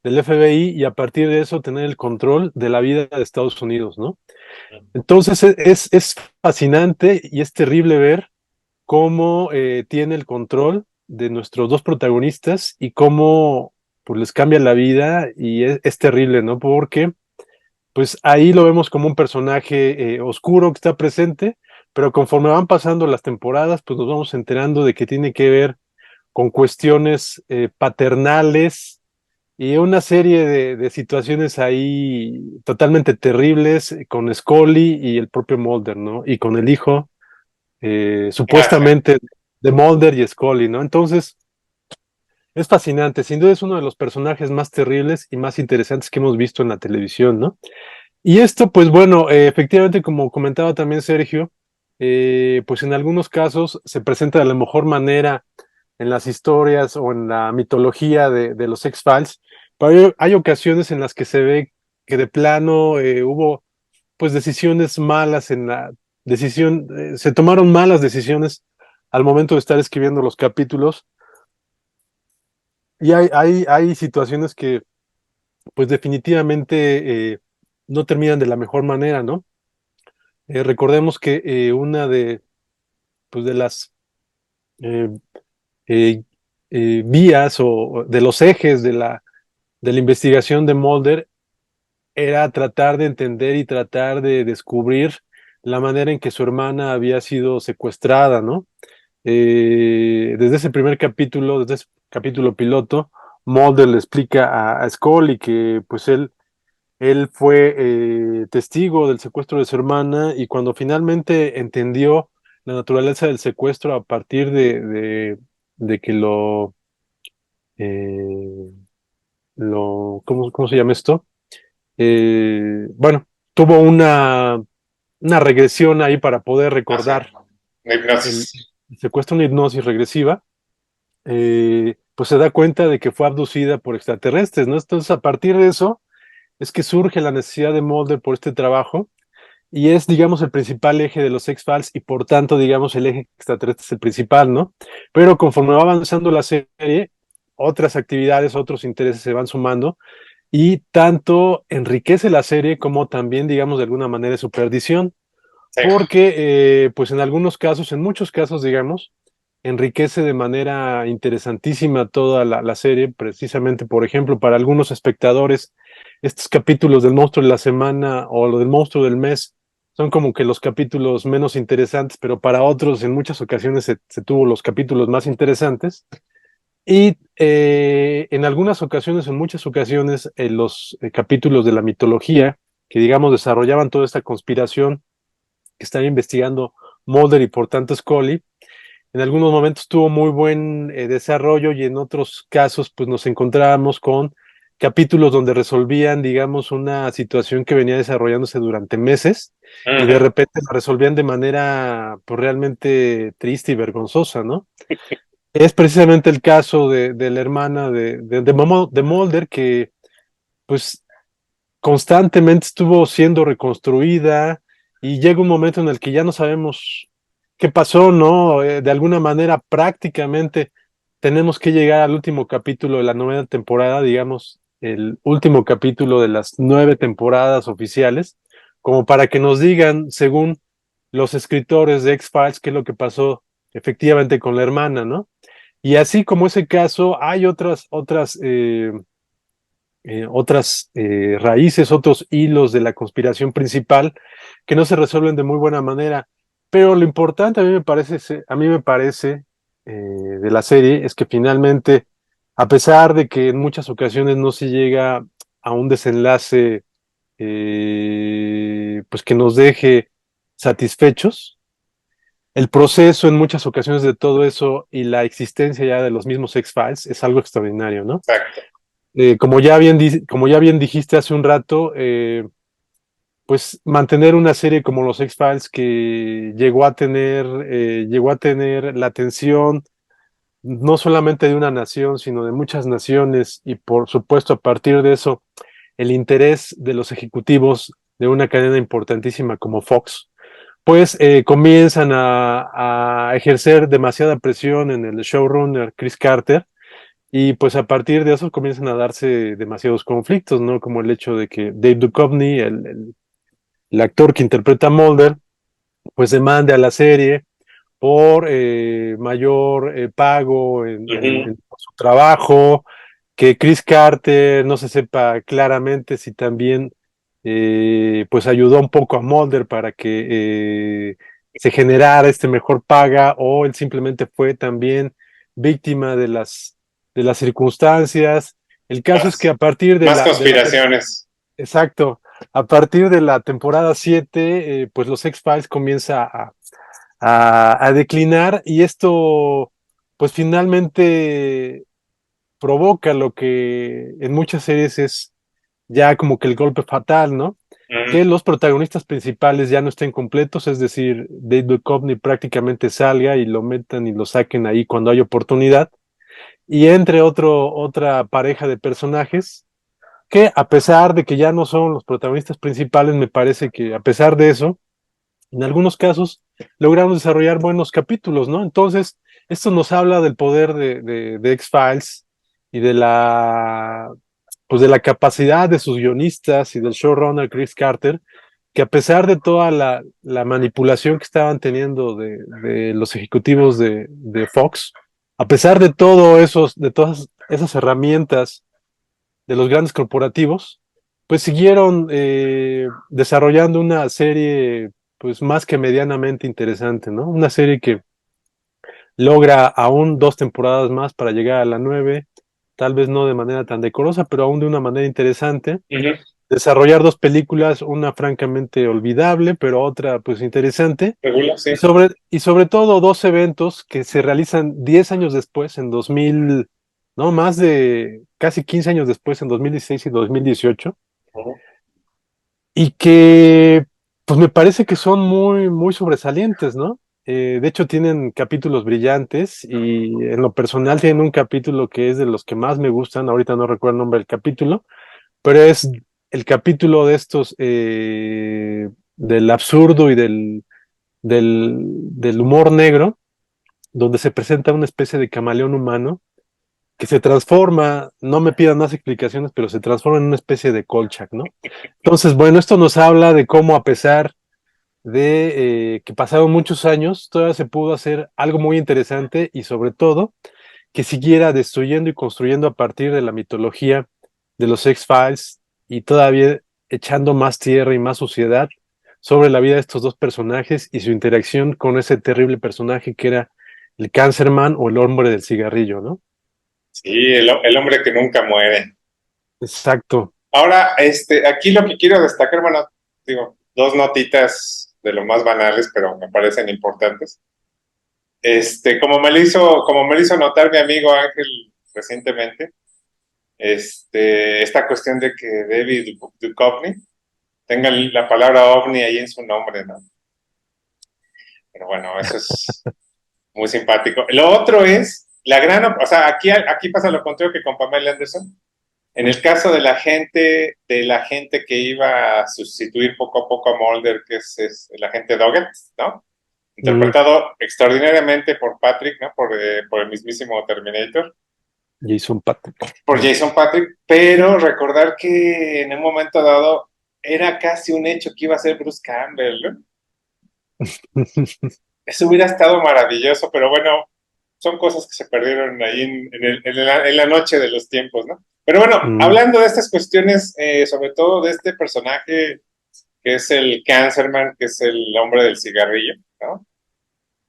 del FBI y a partir de eso tener el control de la vida de Estados Unidos, ¿no? Entonces es fascinante y es terrible ver cómo tiene el control de nuestros dos protagonistas y cómo pues les cambia la vida y es terrible, ¿no? Porque pues ahí lo vemos como un personaje oscuro que está presente, pero conforme van pasando las temporadas, pues nos vamos enterando de que tiene que ver con cuestiones paternales y una serie de situaciones ahí totalmente terribles con Scully y el propio Mulder, ¿no? Y con el hijo Ah, sí. supuestamente de Mulder y Scully, ¿no? Entonces, Es fascinante, sin duda es uno de los personajes más terribles y más interesantes que hemos visto en la televisión, ¿no? Y esto, pues bueno, efectivamente, como comentaba también Sergio, pues en algunos casos se presenta de la mejor manera en las historias o en la mitología de los X-Files, pero hay ocasiones en las que se ve que de plano hubo pues decisiones malas en la decisión, se tomaron malas decisiones al momento de estar escribiendo los capítulos y hay situaciones que pues definitivamente no terminan de la mejor manera, ¿no? Recordemos que una pues de las eh, eh, vías o de los ejes de la investigación de Mulder era tratar de entender y tratar de descubrir la manera en que su hermana había sido secuestrada, ¿no? Desde ese primer capítulo, desde ese capítulo piloto, Mulder le explica a Scully que pues él fue testigo del secuestro de su hermana y cuando finalmente entendió la naturaleza del secuestro a partir de que eh, ¿cómo se llama esto? Bueno, tuvo una regresión ahí para poder Ah, sí, recordar la el, hipnosis. el secuestro, una hipnosis regresiva, pues se da cuenta de que fue abducida por extraterrestres, ¿no? Entonces, a partir de eso, es que surge la necesidad de Mulder por este trabajo y es, digamos, el principal eje de los X-Files y por tanto, digamos, el eje extraterrestre es el principal, ¿no? Pero conforme va avanzando la serie, otras actividades, otros intereses se van sumando y tanto enriquece la serie como también, digamos, de alguna manera es su perdición, Sí, porque, pues en algunos casos, en muchos casos, digamos, enriquece de manera interesantísima toda la serie, precisamente, por ejemplo, para algunos espectadores, estos capítulos del monstruo de la semana o lo del monstruo del mes son como que los capítulos menos interesantes, pero para otros en muchas ocasiones se tuvo los capítulos más interesantes. Y en algunas ocasiones, en muchas ocasiones, los capítulos de la mitología que, digamos, desarrollaban toda esta conspiración que estaba investigando Mulder y por tanto Scully, en algunos momentos tuvo muy buen desarrollo y en otros casos pues nos encontrábamos con capítulos donde resolvían, digamos, una situación que venía desarrollándose durante meses y de ujú, repente la resolvían de manera pues realmente triste y vergonzosa, ¿no? Es precisamente el caso de la hermana de Mulder que pues constantemente estuvo siendo reconstruida y llega un momento en el que ya no sabemos qué pasó, ¿no? De alguna manera prácticamente tenemos que llegar al último capítulo de la novena temporada, digamos, el último capítulo de las 9 temporadas oficiales, como para que nos digan, según los escritores de X-Files, qué es lo que pasó efectivamente con la hermana, ¿no? Y así como ese caso, hay otras raíces, otros hilos de la conspiración principal que no se resuelven de muy buena manera. Pero lo importante a mí me parece de la serie es que finalmente, a pesar de que en muchas ocasiones no se llega a un desenlace pues que nos deje satisfechos, el proceso en muchas ocasiones de todo eso y la existencia ya de los mismos X-Files es algo extraordinario, ¿no? exacto. Como ya bien dijiste hace un rato, pues mantener una serie como los X-Files que llegó a tener la atención no solamente de una nación, sino de muchas naciones y por supuesto a partir de eso el interés de los ejecutivos de una cadena importantísima como Fox, pues comienzan a ejercer demasiada presión en el showrunner Chris Carter y pues a partir de eso comienzan a darse demasiados conflictos, ¿no? Como el hecho de que Dave Duchovny, el actor que interpreta a Mulder, pues demande a la serie por mayor pago por su trabajo, que Chris Carter no se sepa claramente si también pues ayudó un poco a Mulder para que se generara este mejor paga o él simplemente fue también víctima de las circunstancias. El caso es que Más, a partir de más la conspiraciones. exacto, a partir de la temporada 7 pues los X-Files comienza a declinar y esto pues finalmente provoca lo que en muchas series es ya como que el golpe fatal, ¿no? Ujú, Que los protagonistas principales ya no estén completos, es decir, David Duchovny prácticamente salga y lo metan y lo saquen ahí cuando hay oportunidad, y entre otra pareja de personajes que a pesar de que ya no son los protagonistas principales, me parece que a pesar de eso, en algunos casos logramos desarrollar buenos capítulos, ¿no? Entonces, esto nos habla del poder de X-Files y pues de la capacidad de sus guionistas y del showrunner Chris Carter, que a pesar de toda la manipulación que estaban teniendo de los ejecutivos de Fox, a pesar de de todas esas herramientas de los grandes corporativos, pues siguieron desarrollando una serie pues más que medianamente interesante, ¿no? Una serie que logra aún 2 temporadas más para llegar a la 9, tal vez no de manera tan decorosa, pero aún de una manera interesante. ujú. Desarrollar 2 películas, una francamente olvidable, pero otra pues interesante, Regula, sí. y sobre todo 2 eventos que se realizan 10 años después, en 2000, no, más de casi 15 años después, en 2016 y 2018, Ujú. y que pues me parece que son muy sobresalientes, ¿no? De hecho, tienen capítulos brillantes y en lo personal tienen un capítulo que es de los que más me gustan, ahorita no recuerdo el nombre del capítulo, pero es el capítulo de estos del absurdo y del humor negro, donde se presenta una especie de camaleón humano que se transforma, no me pidan más explicaciones, pero se transforma en una especie de Kolchak, ¿no? Entonces, bueno, esto nos habla de cómo a pesar de que pasaron muchos años, todavía se pudo hacer algo muy interesante y sobre todo que siguiera destruyendo y construyendo a partir de la mitología de los X-Files y todavía echando más tierra y más suciedad sobre la vida de estos dos personajes y su interacción con ese terrible personaje que era el Cancerman o el hombre del cigarrillo, ¿no? Sí, el hombre que nunca muere. Exacto. Ahora, aquí lo que quiero destacar, bueno, digo, dos notitas de lo más banales, pero me parecen importantes. Como me lo hizo notar mi amigo Ángel recientemente, esta cuestión de que David Duchovny tenga la palabra ovni ahí en su nombre, ¿no? Pero bueno, eso es muy simpático. Lo otro es o sea, aquí pasa lo contrario que con Pamela Anderson. En el caso de la gente que iba a sustituir poco a poco a Mulder, que es el agente Doggett, ¿no? Mm, Interpretado extraordinariamente por Patrick, ¿no? Por el mismísimo Terminator, Jason Patrick. por Mm. Jason Patrick, pero recordar que en un momento dado era casi un hecho que iba a ser Bruce Campbell, ¿no? Eso hubiera estado maravilloso, pero bueno, son cosas que se perdieron ahí en la noche de los tiempos, ¿no? Pero bueno, Mm. hablando de estas cuestiones, sobre todo de este personaje que es el Cancerman, que es el hombre del cigarrillo, ¿no?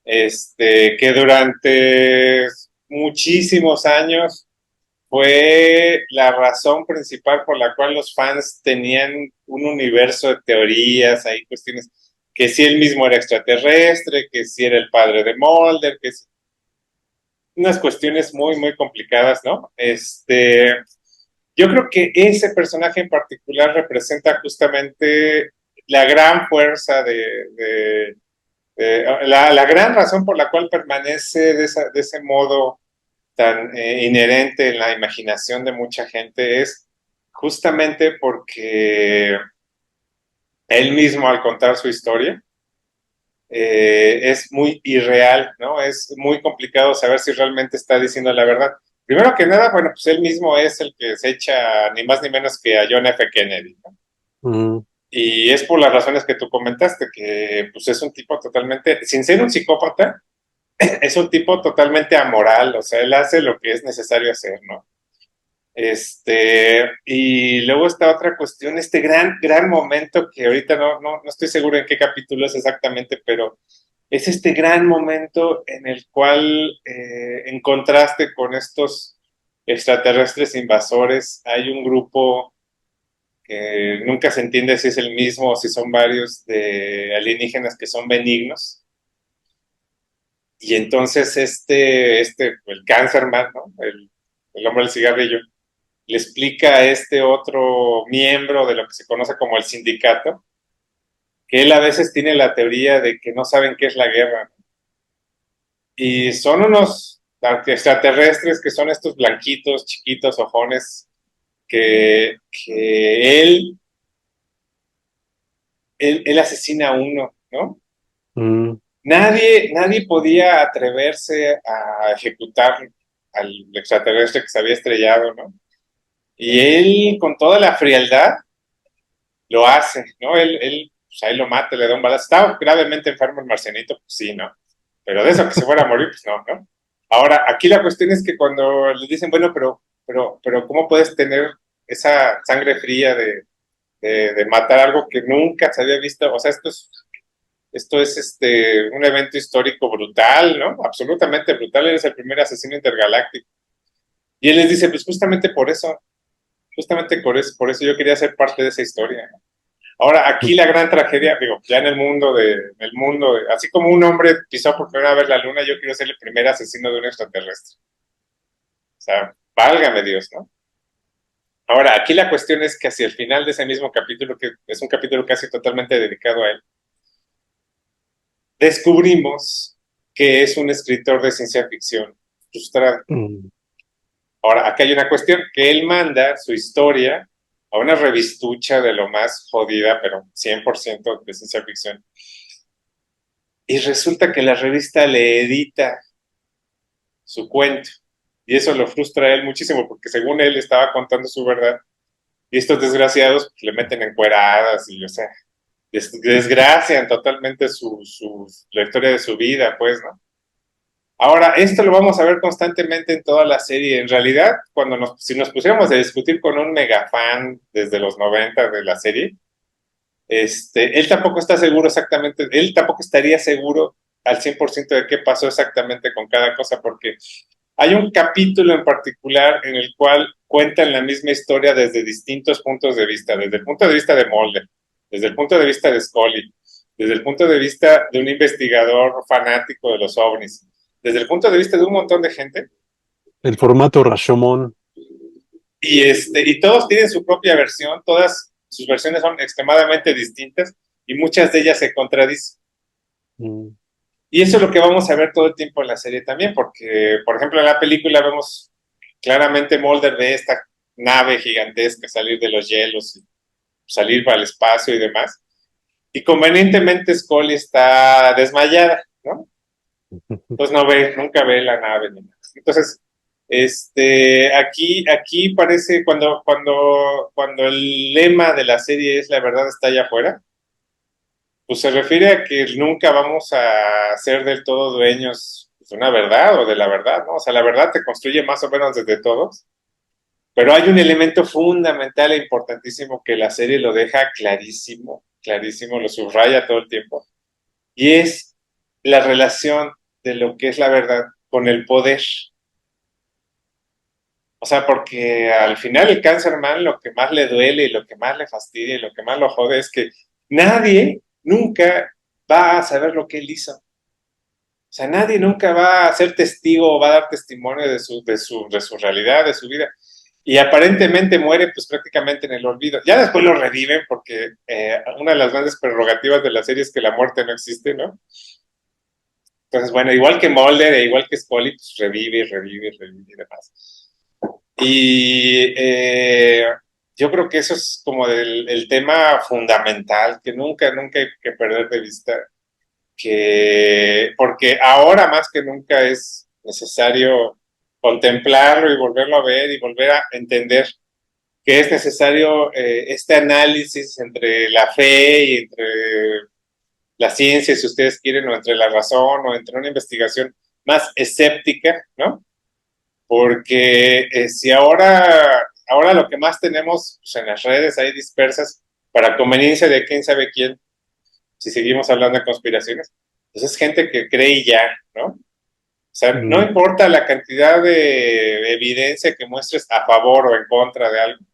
Que durante muchísimos años fue la razón principal por la cual los fans tenían un universo de teorías, hay cuestiones que si él mismo era extraterrestre, que si era el padre de Mulder, que si unas cuestiones muy complicadas, ¿no? Yo creo que ese personaje en particular representa justamente la gran fuerza la gran razón por la cual permanece de ese modo tan inherente en la imaginación de mucha gente es justamente porque él mismo al contar su historia es muy irreal, ¿no? Es muy complicado saber si realmente está diciendo la verdad. Primero que nada, bueno, pues él mismo es el que se echa ni más ni menos que a John F. Kennedy, ¿no? Mm. Y es por las razones que tú comentaste, que pues es un tipo totalmente, sin ser un psicópata, es un tipo totalmente amoral, o sea, él hace lo que es necesario hacer, ¿no? Y luego está otra cuestión, gran momento que ahorita no estoy seguro en qué capítulo es exactamente, pero es este gran momento en el cual, en contraste con estos extraterrestres invasores, hay un grupo que nunca se entiende si es el mismo o si son varios de alienígenas que son benignos. Y entonces el Cancerman, ¿no? el hombre del cigarrillo, le explica a este otro miembro de lo que se conoce como el sindicato, que él a veces tiene la teoría de que no saben qué es la guerra. Y son unos extraterrestres que son estos blanquitos, chiquitos, ojones, que él asesina a uno, ¿no? mm, Nadie podía atreverse a ejecutar al extraterrestre que se había estrellado, ¿no? Y él, con toda la frialdad, lo hace, ¿no? Él pues ahí lo mata, le da un balazo. Estaba gravemente enfermo el marcianito, pues sí, ¿no? Pero de eso que se fuera a morir, pues no, ¿no? Ahora, aquí la cuestión es que cuando le dicen, bueno, pero, ¿cómo puedes tener esa sangre fría de matar algo que nunca se había visto? O sea, esto es un evento histórico brutal, ¿no? Absolutamente brutal. Eres el primer asesino intergaláctico. Y él les dice, pues justamente por eso yo quería ser parte de esa historia, ¿no? Ahora, aquí la gran tragedia, digo, ya así como un hombre pisó por primera vez la luna, yo quiero ser el primer asesino de un extraterrestre. O sea, válgame Dios, ¿no? Ahora, aquí la cuestión es que hacia el final de ese mismo capítulo, que es un capítulo casi totalmente dedicado a él, descubrimos que es un escritor de ciencia ficción frustrado. mm. Ahora, aquí hay una cuestión, que él manda su historia a una revistucha de lo más jodida, pero 100% de ciencia ficción. Y resulta que la revista le edita su cuento. Y eso lo frustra a él muchísimo, porque según él estaba contando su verdad. Y estos desgraciados pues, le meten encueradas y, o sea, desgracian totalmente la historia de su vida, pues, ¿no? Ahora, esto lo vamos a ver constantemente en toda la serie. En realidad, si nos pusiéramos a discutir con un mega fan desde los 90 de la serie, él tampoco está seguro exactamente, él tampoco estaría seguro al 100% de qué pasó exactamente con cada cosa, porque hay un capítulo en particular en el cual cuentan la misma historia desde distintos puntos de vista, desde el punto de vista de Mulder, desde el punto de vista de Scully, desde el punto de vista de un investigador fanático de los ovnis, desde el punto de vista de un montón de gente, El formato Rashomon. y todos tienen su propia versión, todas sus versiones son extremadamente distintas y muchas de ellas se contradicen. Mm, Y eso es lo que vamos a ver todo el tiempo en la serie también, porque, por ejemplo, en la película vemos claramente Mulder ve esta nave gigantesca salir de los hielos y salir para el espacio y demás. Y convenientemente Scully está desmayada, ¿no? Entonces nunca ve la nave ni nada. Entonces, aquí parece cuando el lema de la serie es la verdad está allá afuera, pues se refiere a que nunca vamos a ser del todo dueños de una verdad o de la verdad, ¿no? O sea, la verdad te construye más o menos desde todos, pero hay un elemento fundamental e importantísimo que la serie lo deja clarísimo, clarísimo, lo subraya todo el tiempo, y es la relación de lo que es la verdad con el poder. O sea, porque al final el cáncer man lo que más le duele y lo que más le fastidia y lo que más lo jode es que nadie nunca va a saber lo que él hizo. O sea, nadie nunca va a ser testigo o va a dar testimonio de su realidad, de su vida. Y aparentemente muere pues prácticamente en el olvido. Ya después lo reviven porque una de las grandes prerrogativas de la serie es que la muerte no existe, ¿no? Entonces, bueno, igual que Mulder e igual que Scully, pues revive, revive, revive y demás. Y yo creo que eso es como el tema fundamental que nunca hay que perder de vista, porque ahora más que nunca es necesario contemplarlo y volverlo a ver y volver a entender que es necesario este análisis entre la fe y entre la ciencia, si ustedes quieren, o entre la razón, o entre una investigación más escéptica, ¿no? Porque si ahora lo que más tenemos pues, en las redes hay dispersas para conveniencia de quién sabe quién, si seguimos hablando de conspiraciones, pues es gente que cree y ya, ¿no? O sea, no mm. importa la cantidad de evidencia que muestres a favor o en contra de algo,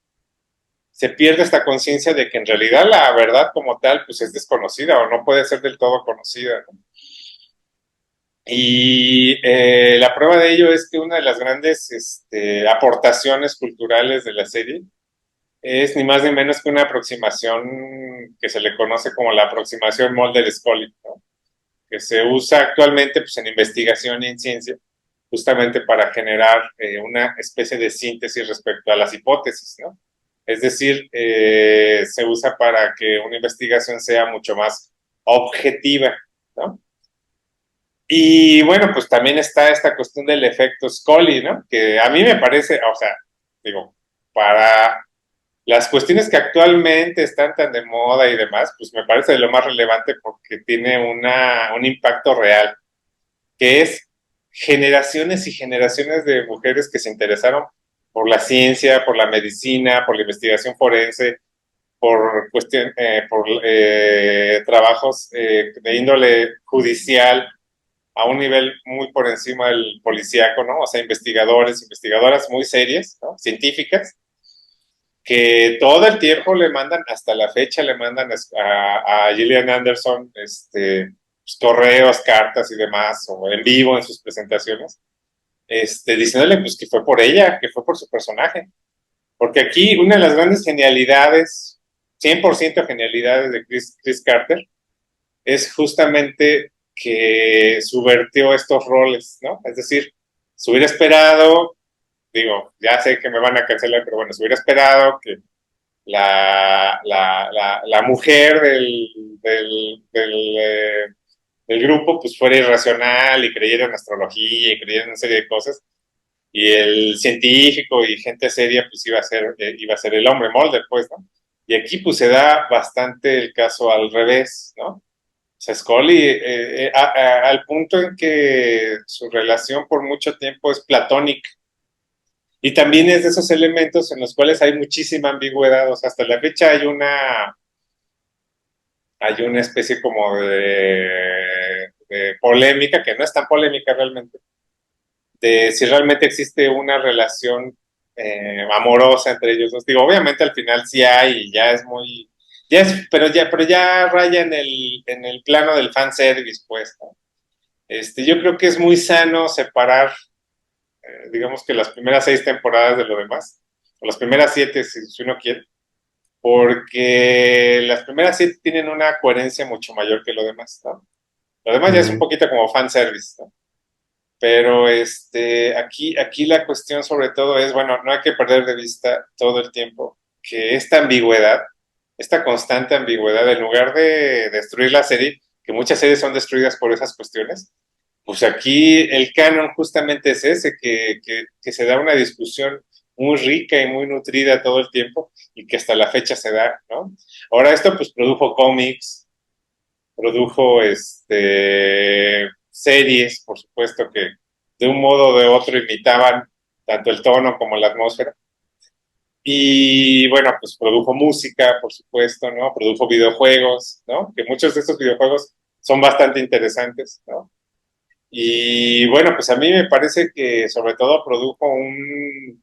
se pierde esta conciencia de que en realidad la verdad como tal pues es desconocida o no puede ser del todo conocida, ¿no? Y la prueba de ello es que una de las grandes aportaciones culturales de la serie es ni más ni menos que una aproximación que se le conoce como la aproximación Mulder-Scully, ¿no? Que se usa actualmente pues, en investigación y en ciencia, justamente para generar una especie de síntesis respecto a las hipótesis, ¿no? Es decir, se usa para que una investigación sea mucho más objetiva, ¿no? Y bueno, pues también está esta cuestión del efecto Scully, ¿no? Que a mí me parece, o sea, digo, para las cuestiones que actualmente están tan de moda y demás, pues me parece de lo más relevante porque tiene un impacto real, que es generaciones y generaciones de mujeres que se interesaron por la ciencia, por la medicina, por la investigación forense, por trabajos de índole judicial a un nivel muy por encima del policíaco, ¿no? O sea, investigadores, investigadoras muy serias, ¿no? Científicas, que todo el tiempo le mandan, hasta la fecha le mandan a Gillian Anderson pues, correos, cartas y demás, o en vivo en sus presentaciones, diciéndole pues que fue por ella, que fue por su personaje. Porque aquí una de las grandes genialidades, 100% genialidades de Chris Carter, es justamente que subvertió estos roles, ¿no? Es decir, se hubiera esperado, digo, ya sé que me van a cancelar, pero bueno, se hubiera esperado que la mujer del grupo pues fuera irracional y creyera en astrología y creyera en una serie de cosas, y el científico y gente seria pues iba a ser el hombre Mulder, pues, ¿no? Y aquí pues se da bastante el caso al revés, ¿no? O sea, Scully, al punto en que su relación por mucho tiempo es platónica. Y también es de esos elementos en los cuales hay muchísima ambigüedad. O sea, hasta la fecha hay una especie como de polémica, que no es tan polémica realmente, de si realmente existe una relación amorosa entre ellos dos. Digo, obviamente al final sí hay, y ya es muy, pero ya raya en el plano del fanservice, pues, ¿no? Yo creo que es muy sano separar, digamos que las primeras 6 temporadas de lo demás, o las primeras 7 si uno quiere, porque las primeras 7 tienen una coherencia mucho mayor que lo demás, ¿no? Lo demás ya es un Mm, poquito como fanservice, ¿no? Pero aquí la cuestión sobre todo es, bueno, no hay que perder de vista todo el tiempo que esta ambigüedad, esta constante ambigüedad, en lugar de destruir la serie, que muchas series son destruidas por esas cuestiones, pues aquí el canon justamente es ese, que se da una discusión muy rica y muy nutrida todo el tiempo y que hasta la fecha se da, ¿no? Ahora esto pues produjo cómics, produjo series, por supuesto, que de un modo o de otro imitaban tanto el tono como la atmósfera. Y bueno, pues produjo música, por supuesto, ¿no? Produjo videojuegos, ¿no? Que muchos de estos videojuegos son bastante interesantes, ¿no? Y bueno, pues a mí me parece que sobre todo produjo un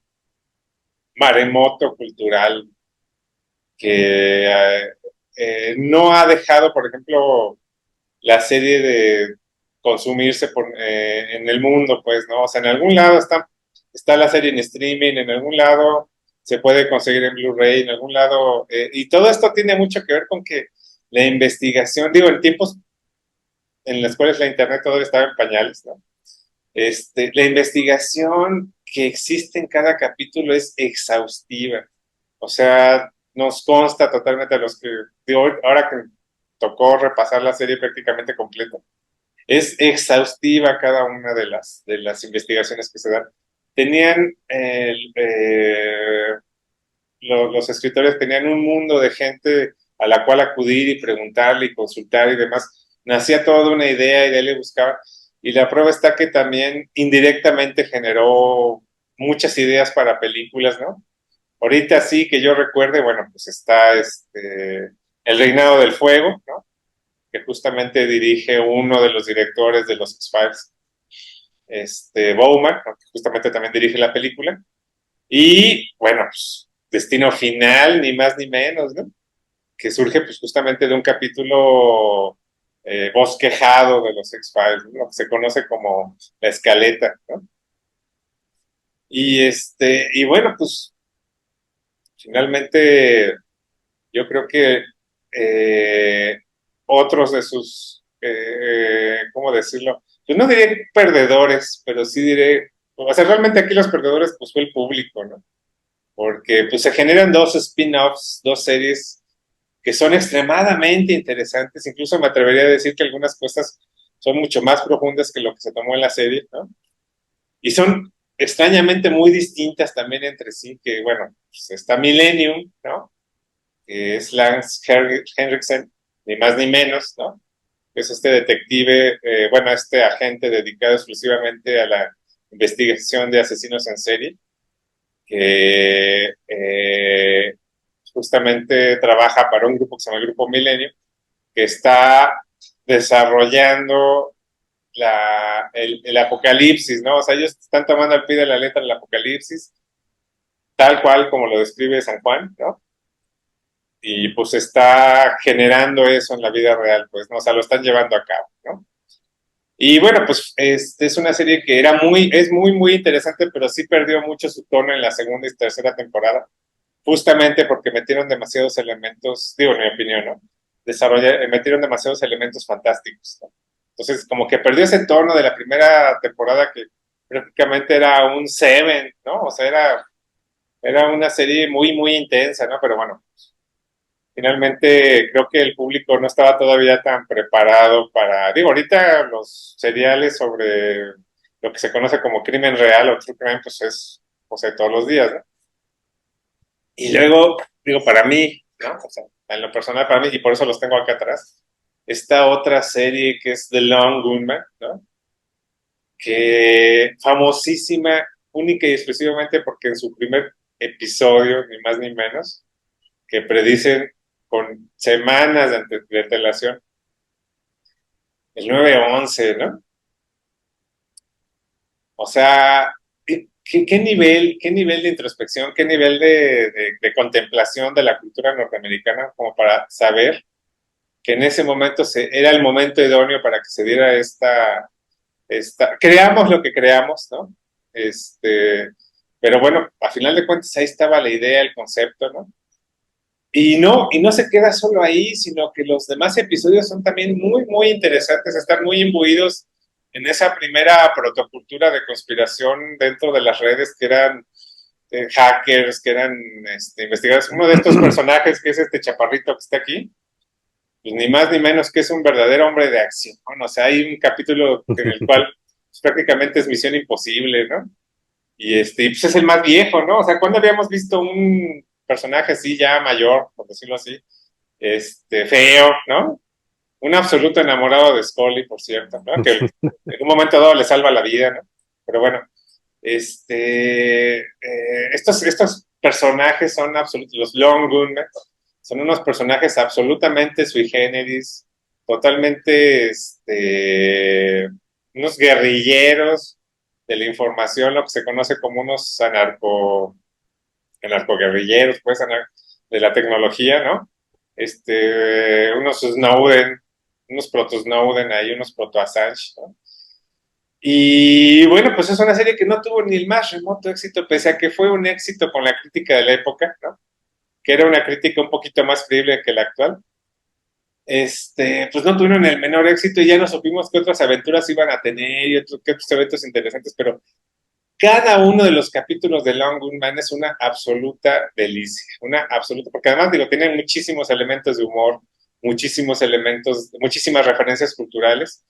maremoto cultural que no ha dejado, por ejemplo, la serie de consumirse en el mundo, pues, ¿no? O sea, en algún lado está la serie en streaming, en algún lado se puede conseguir en Blu-ray, en algún lado, y todo esto tiene mucho que ver con que la investigación, digo, en tiempos en los cuales la internet todavía estaba en pañales, ¿no? La investigación que existe en cada capítulo es exhaustiva. O sea, nos consta totalmente a los que, digo, ahora que tocó repasar la serie prácticamente completa, es exhaustiva cada una de las investigaciones que se dan. Tenían, los escritores tenían un mundo de gente a la cual acudir y preguntarle y consultar y demás. Nacía toda una idea y de ahí le buscaban. Y la prueba está que también indirectamente generó muchas ideas para películas, ¿no? Ahorita sí que yo recuerde, bueno, pues está El Reinado del Fuego, ¿no? Que justamente dirige uno de los directores de los X-Files, Bowman, ¿no? Que justamente también dirige la película. Y bueno, pues Destino Final, ni más ni menos, ¿no? Que surge pues justamente de un capítulo bosquejado de los X-Files, ¿no? Lo que se conoce como la escaleta, ¿no? Y bueno, pues finalmente yo creo que eh, otros de sus, ¿cómo decirlo? Pues no diré perdedores, pero sí diré, o sea, realmente aquí los perdedores pues fue el público, ¿no? Porque pues se generan dos spin-offs, dos series que son extremadamente interesantes, incluso me atrevería a decir que algunas cosas son mucho más profundas que lo que se tomó en la serie, ¿no? Y son extrañamente muy distintas también entre sí, que bueno, pues está Millennium, ¿no? Que es Lance Henriksen, ni más ni menos, ¿no? Es este detective, bueno, este agente dedicado exclusivamente a la investigación de asesinos en serie, que justamente trabaja para un grupo que se llama el Grupo Milenio, que está desarrollando el apocalipsis, ¿no? O sea, ellos están tomando al pie de la letra el apocalipsis, tal cual como lo describe San Juan, ¿no? Y pues está generando eso en la vida real, pues, ¿no? O sea, lo están llevando a cabo, ¿no? Y bueno, pues es una serie que es muy interesante, pero sí perdió mucho su tono en la segunda y tercera temporada, justamente porque metieron demasiados elementos, digo, en mi opinión, ¿no? Metieron demasiados elementos fantásticos, ¿no? Entonces, como que perdió ese tono de la primera temporada que prácticamente era un Seven, ¿no? O sea, era una serie muy intensa, ¿no? Pero bueno, finalmente creo que el público no estaba todavía tan preparado para, digo, ahorita los seriales sobre lo que se conoce como crimen real o true crime, pues es, o sea, todos los días, ¿no? Y luego, digo, para mí, ¿no? O sea, en lo personal para mí, y por eso los tengo acá atrás, esta otra serie que es The Long Gunman, ¿no? Que famosísima, única y exclusivamente porque en su primer episodio, ni más ni menos, que predicen con semanas de antelación el 9/11, ¿no? O sea, qué nivel de introspección, qué nivel de contemplación de la cultura norteamericana como para saber que en ese momento era el momento idóneo para que se diera creamos lo que creamos, ¿no? Pero bueno, a final de cuentas ahí estaba la idea, el concepto, ¿no? Y no se queda solo ahí, sino que los demás episodios son también muy interesantes, están muy imbuidos en esa primera protocultura de conspiración dentro de las redes que eran hackers, que eran investigadores. Uno de estos personajes, que es este chaparrito que está aquí, pues ni más ni menos que es un verdadero hombre de acción. O sea, hay un capítulo en el cual pues, prácticamente es misión imposible, ¿no? Y pues es el más viejo, ¿no? O sea, ¿cuándo habíamos visto un personaje así ya mayor, por decirlo así, feo, ¿no? Un absoluto enamorado de Scully, por cierto, ¿no? Que en un momento dado le salva la vida, ¿no? Pero bueno, estos personajes son absolutos, los Long Gunmen, son unos personajes absolutamente sui generis, totalmente, unos guerrilleros de la información, lo que se conoce como unos anarcoguerrilleros, pues, de la tecnología, ¿no? Unos Snowden, unos proto-Snowden ahí, unos proto-Assange, ¿no? Y bueno, pues es una serie que no tuvo ni el más remoto éxito, pese a que fue un éxito con la crítica de la época, ¿no? Que era una crítica un poquito más creíble que la actual. Pues no tuvieron el menor éxito y ya no supimos qué otras aventuras iban a tener y qué otros eventos interesantes, pero cada uno de los capítulos de Long Gunman es una absoluta delicia, una absoluta, porque además digo, tiene muchísimos elementos de humor, muchísimos elementos, muchísimas referencias culturales.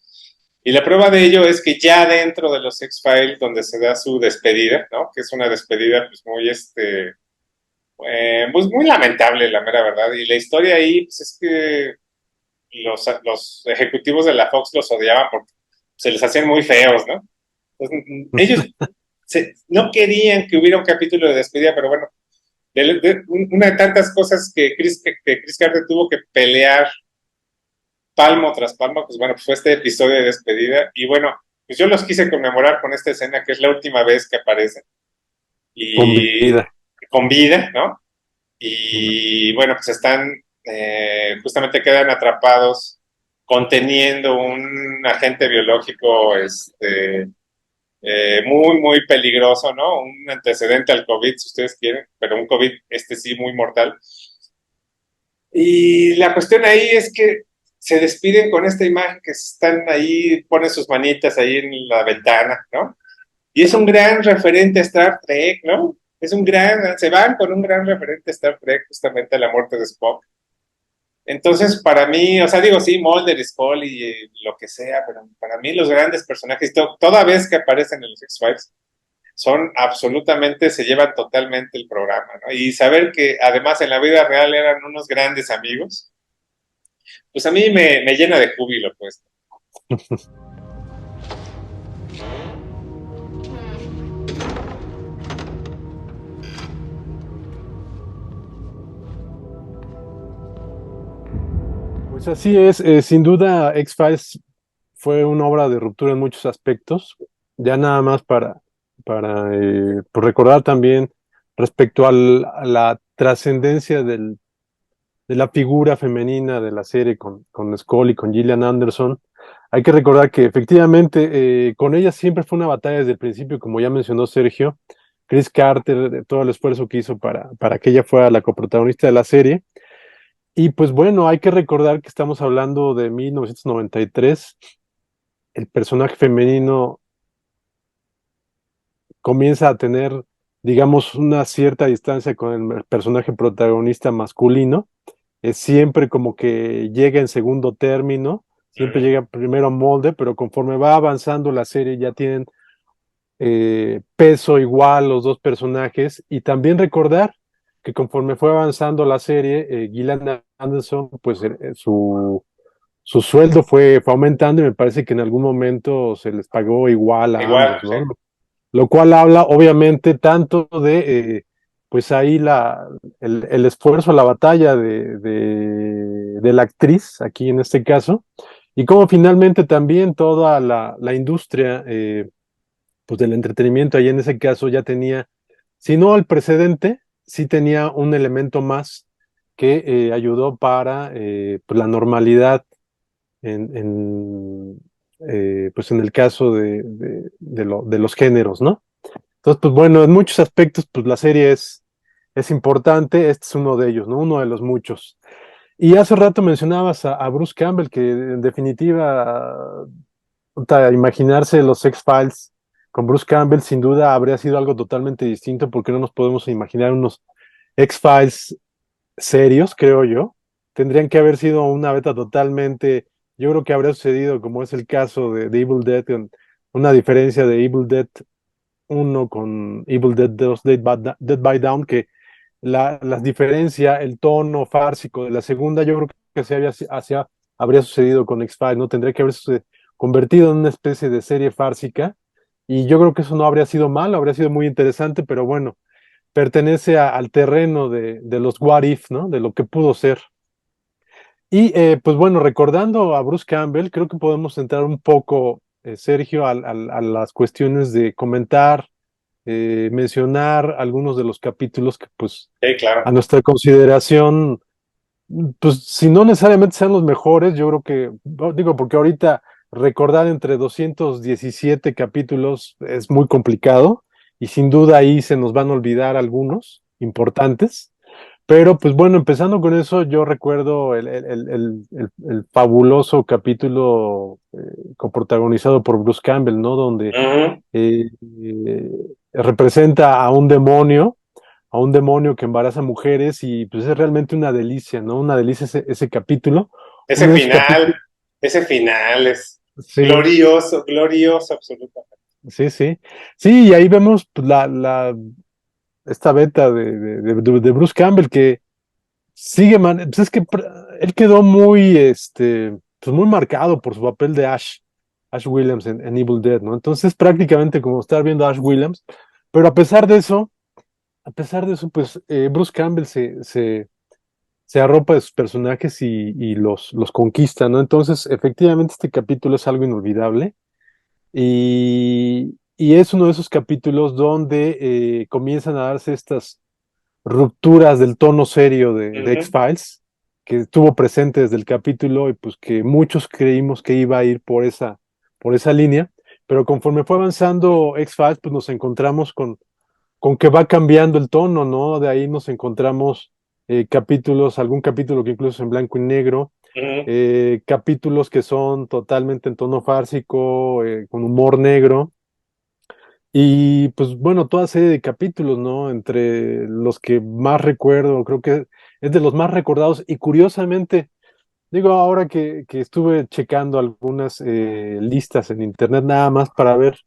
Y la prueba de ello es que ya dentro de los X-Files, donde se da su despedida, ¿no? Que es una despedida pues pues muy lamentable, la mera verdad. Y la historia ahí, pues es que los ejecutivos de la Fox los odiaban porque se les hacían muy feos, ¿no? Entonces, ellos no querían que hubiera un capítulo de despedida, pero bueno, una de tantas cosas que Chris Carter tuvo que pelear palmo tras palmo, pues bueno, pues fue este episodio de despedida. Y bueno, pues yo los quise conmemorar con esta escena que es la última vez que aparecen. Con Y vida. con vida, ¿no? Y bueno, pues justamente quedan atrapados conteniendo un agente biológico muy, muy peligroso, ¿no? Un antecedente al COVID, si ustedes quieren, pero un COVID, sí, muy mortal. Y la cuestión ahí es que se despiden con esta imagen que están ahí, ponen sus manitas ahí en la ventana, ¿no? Y es un gran referente a Star Trek, ¿no? Se van con un gran referente a Star Trek, justamente a la muerte de Spock. Entonces, para mí, o sea, digo, sí, Mulder, Scully, lo que sea, pero para mí los grandes personajes, toda vez que aparecen en los X-Files, son absolutamente, se llevan totalmente el programa, ¿no? Y saber que además en la vida real eran unos grandes amigos, pues a mí me llena de júbilo, pues. Pues así es, sin duda X-Files fue una obra de ruptura en muchos aspectos, ya nada más para pues recordar también respecto a la trascendencia de la figura femenina de la serie con Scully y con Gillian Anderson. Hay que recordar que efectivamente con ella siempre fue una batalla desde el principio, como ya mencionó Sergio, Chris Carter, de todo el esfuerzo que hizo para que ella fuera la coprotagonista de la serie. Y pues bueno, hay que recordar que estamos hablando de 1993. El personaje femenino comienza a tener, digamos, una cierta distancia con el personaje protagonista masculino. Es siempre como que llega en segundo término, siempre Uh-huh. llega primero Molde, pero conforme va avanzando la serie ya tienen peso igual los dos personajes. Y también recordar que conforme fue avanzando la serie, Gillian Anderson, pues su sueldo fue aumentando y me parece que en algún momento se les pagó igual a Igual, ambos, sí. ¿no? Lo cual habla obviamente tanto de, pues ahí el esfuerzo, la batalla de la actriz, aquí en este caso, y cómo finalmente también toda la industria pues del entretenimiento ahí en ese caso ya tenía, si no el precedente, sí tenía un elemento más que ayudó para pues la normalidad pues en el caso de los géneros, ¿no? Entonces, pues bueno, en muchos aspectos, pues la serie es importante, este es uno de ellos, ¿no? Uno de los muchos. Y hace rato mencionabas a Bruce Campbell, que en definitiva, imaginarse los X-Files con Bruce Campbell sin duda habría sido algo totalmente distinto, porque no nos podemos imaginar unos X-Files serios, creo yo. Tendrían que haber sido una beta totalmente, yo creo que habría sucedido como es el caso de Evil Dead, con una diferencia de Evil Dead uno con Evil Dead 2, Dead by Down, que la diferencia, el tono fársico de la segunda, yo creo que habría sucedido con X-Files, ¿no? Tendría que haberse convertido en una especie de serie fársica, y yo creo que eso no habría sido malo, habría sido muy interesante, pero bueno, pertenece al terreno de los what if, ¿no? De lo que pudo ser. Y pues bueno, recordando a Bruce Campbell, creo que podemos entrar un poco, Sergio, a las cuestiones de comentar, mencionar algunos de los capítulos que pues Sí, claro. a nuestra consideración, pues si no necesariamente sean los mejores, yo creo que, digo, porque ahorita recordar entre 217 capítulos es muy complicado y sin duda ahí se nos van a olvidar algunos importantes. Pero pues bueno, empezando con eso, yo recuerdo el fabuloso capítulo coprotagonizado por Bruce Campbell, ¿no? Donde Uh-huh. representa a un demonio que embaraza mujeres y pues es realmente una delicia, ¿no? Una delicia ese capítulo. Ese Uno de esos capítulos, final, ese final es sí, glorioso, glorioso, absolutamente. sí, sí. Sí, y ahí vemos pues, esta beta de Bruce Campbell que pues es que él quedó muy, pues muy marcado por su papel de Ash Williams en Evil Dead, ¿no? Entonces prácticamente como estar viendo a Ash Williams, pero a pesar de eso, pues Bruce Campbell se arropa de sus personajes y los conquista, ¿no? Entonces, efectivamente, este capítulo es algo inolvidable y es uno de esos capítulos donde comienzan a darse estas rupturas del tono serio de Uh-huh. X-Files. que estuvo presente desde el capítulo y pues que muchos creímos que iba a ir por esa línea, pero conforme fue avanzando X-Files, pues nos encontramos con que va cambiando el tono, ¿no? De ahí nos encontramos capítulos, algún capítulo que incluso es en blanco y negro, Ujú. capítulos que son totalmente en tono fársico, con humor negro. Y pues bueno, toda serie de capítulos, ¿no? Entre los que más recuerdo, creo que es de los más recordados y curiosamente, digo, ahora que estuve checando algunas listas en internet nada más para ver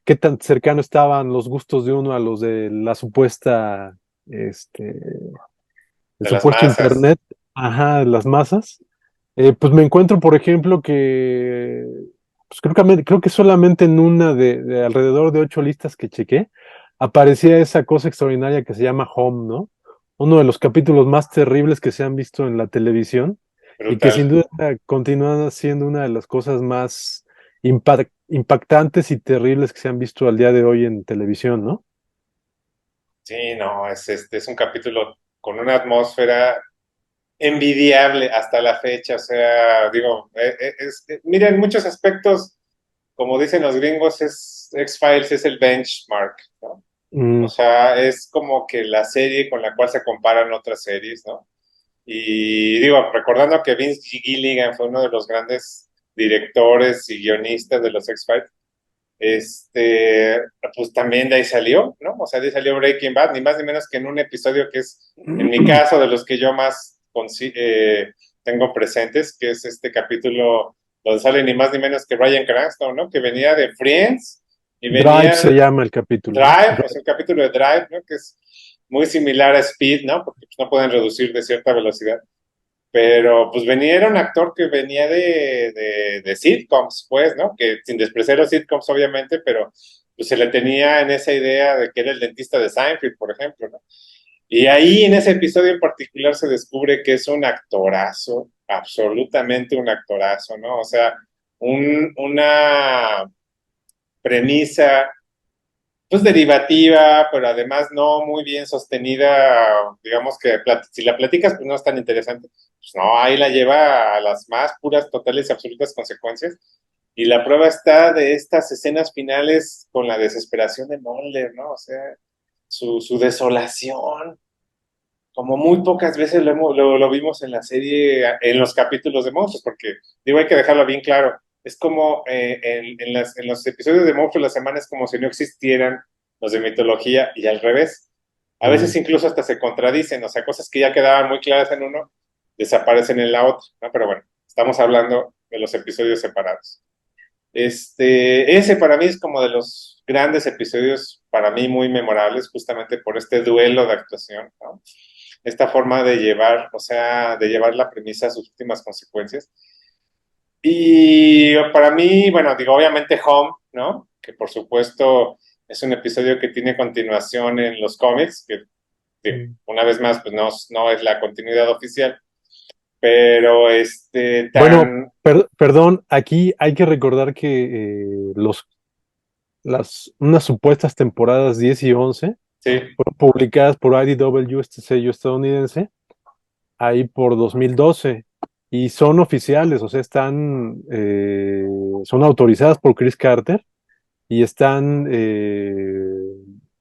qué tan cercano estaban los gustos de uno a los de la supuesta, este, el De las supuesto masas. internet, ajá, de las masas. Pues me encuentro, por ejemplo, que pues creo que solamente en una de alrededor de 8 listas que chequé, aparecía esa cosa extraordinaria que se llama Home, ¿no? Uno de los capítulos más terribles que se han visto en la televisión y que Brutal. sin duda continúa siendo una de las cosas más impactantes y terribles que se han visto al día de hoy en televisión, ¿no? Sí, no, es un capítulo con una atmósfera envidiable hasta la fecha. O sea, digo, mira, en muchos aspectos, como dicen los gringos, X-Files es el benchmark, ¿no? O Mm, sea, es como que la serie con la cual se comparan otras series, ¿no? Y digo, recordando que Vince Gilligan fue uno de los grandes directores y guionistas de los X-Files, este, pues también de ahí salió, ¿no? O sea, de ahí salió Breaking Bad, ni más ni menos que en un episodio que es, en mi caso, de los que yo más tengo presentes, que es este capítulo donde sale ni más ni menos que Bryan Cranston, ¿no? Que venía de Friends y Drive venía se de llama el capítulo, ¿no? Drive, o sea, el capítulo de Drive, ¿no? Que es muy similar a Speed, ¿no? Porque pues, no pueden reducir de cierta velocidad. Pero pues venía, era un actor que venía de sitcoms, pues, ¿no? Que sin despreciar los sitcoms, obviamente, pero pues se le tenía en esa idea de que era el dentista de Seinfeld, por ejemplo, ¿no? Y ahí en ese episodio en particular se descubre que es un actorazo, absolutamente un actorazo, ¿no? O sea, una premisa pues derivativa, pero además no muy bien sostenida, digamos que si la platicas, pues no es tan interesante. Pues no, ahí la lleva a las más puras, totales y absolutas consecuencias. Y la prueba está de estas escenas finales con la desesperación de Mulder, ¿no? O sea, su desolación, como muy pocas veces lo vimos en la serie, en los capítulos de monstruos, porque digo, hay que dejarlo bien claro. Es como en los episodios de monstruos la semana es como si no existieran los de mitología y al revés. A veces Mm. incluso hasta se contradicen, o sea, cosas que ya quedaban muy claras en uno, desaparecen en la otra, ¿no? Pero bueno, estamos hablando de los episodios separados. Ese para mí es como de los grandes episodios, para mí muy memorables, justamente por este duelo de actuación, ¿no? Esta forma de llevar, o sea, de llevar la premisa a sus últimas consecuencias. Y para mí, bueno, digo, obviamente Home, ¿no? Que por supuesto es un episodio que tiene continuación en los cómics, que Mm. una vez más, pues no es la continuidad oficial, pero Bueno, perdón, aquí hay que recordar que unas supuestas temporadas 10 y 11 sí, fueron publicadas por IDW, este sello estadounidense, ahí por 2012 y son oficiales, o sea, son autorizadas por Chris Carter y están,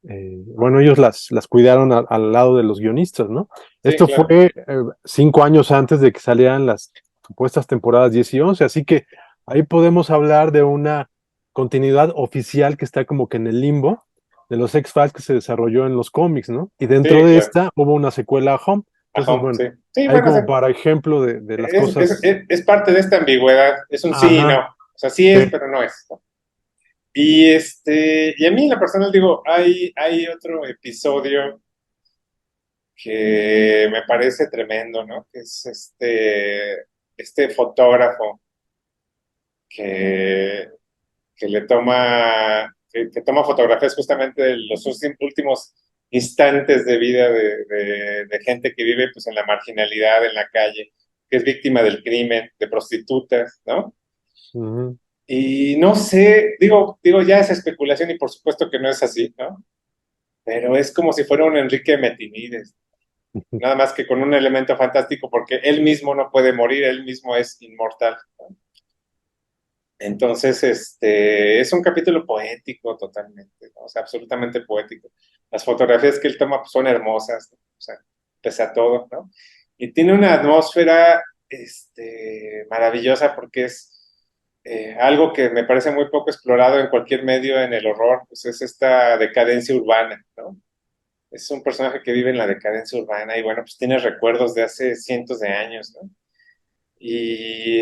bueno, ellos las cuidaron al lado de los guionistas, ¿no? sí, Esto fue claro. 5 años antes de que salieran las supuestas temporadas 10 y 11, así que ahí podemos hablar de una continuidad oficial que está como que en el limbo de los X-Files que se desarrolló en los cómics, ¿no? Y dentro Sí, de claro. esta hubo una secuela a Home. Entonces, Ajá, bueno, sí. Sí, ahí bueno, como para ejemplo de las cosas. es parte de esta ambigüedad. Es un sí y no. Ajá, O sea, sí es, sí. pero no es, ¿no? Y a mí en la personal digo, hay otro episodio que me parece tremendo, ¿no? Que es este fotógrafo que, que le toma, que toma fotografías justamente de los últimos instantes de vida de gente que vive pues en la marginalidad, en la calle, que es víctima del crimen, de prostitutas, ¿no? Ujú. Y no sé, digo, ya es especulación y por supuesto que no es así, ¿no? Pero es como si fuera un Enrique Metinides. nada más que con un elemento fantástico porque él mismo no puede morir, él mismo es inmortal. Entonces, es un capítulo poético totalmente, ¿no? O sea, absolutamente poético. Las fotografías que él toma pues, son hermosas, ¿no? O sea, pese a todo, ¿no? Y tiene una atmósfera, maravillosa porque es algo que me parece muy poco explorado en cualquier medio en el horror, pues es esta decadencia urbana, ¿no? Es un personaje que vive en la decadencia urbana y bueno, pues tiene recuerdos de hace cientos de años, ¿no? Y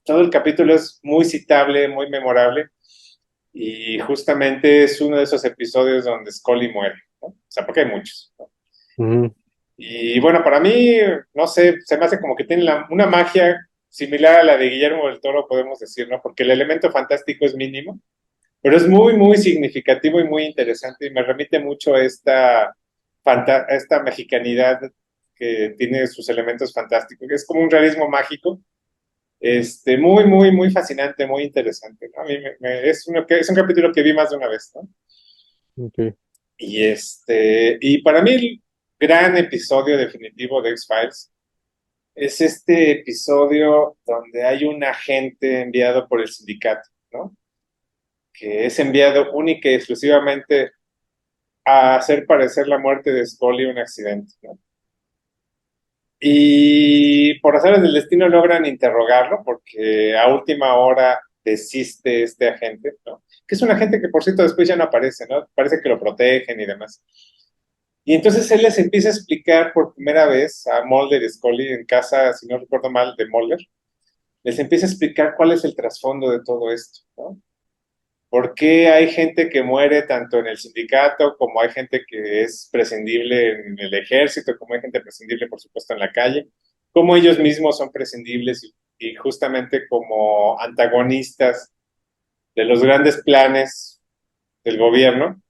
todo el capítulo es muy citable, muy memorable, y justamente es uno de esos episodios donde Scully muere, ¿no? O sea, porque hay muchos, ¿no? Ujú. Y bueno, para mí, no sé, se me hace como que tiene una magia similar a la de Guillermo del Toro, podemos decir, ¿no? Porque el elemento fantástico es mínimo, pero es muy, muy significativo y muy interesante y me remite mucho a a esta mexicanidad que tiene sus elementos fantásticos, que es como un realismo mágico, muy, muy, muy fascinante, muy interesante, ¿no? A mí es un capítulo que vi más de una vez, ¿no? Ok. Y para mí el gran episodio definitivo de X-Files es este episodio donde hay un agente enviado por el sindicato, ¿no? Que es enviado única y exclusivamente a hacer parecer la muerte de Scully un accidente, ¿no? Y por azares del destino logran interrogarlo porque a última hora desiste este agente, ¿no? Que es un agente que por cierto después ya no aparece, ¿no? Parece que lo protegen y demás. Y entonces él les empieza a explicar por primera vez a Mulder y Scully en casa, si no recuerdo mal, de Mulder, les empieza a explicar cuál es el trasfondo de todo esto, ¿no? ¿Por qué hay gente que muere tanto en el sindicato como hay gente que es prescindible en el ejército, como hay gente prescindible, por supuesto, en la calle? Cómo ellos mismos son prescindibles y justamente como antagonistas de los grandes planes del gobierno,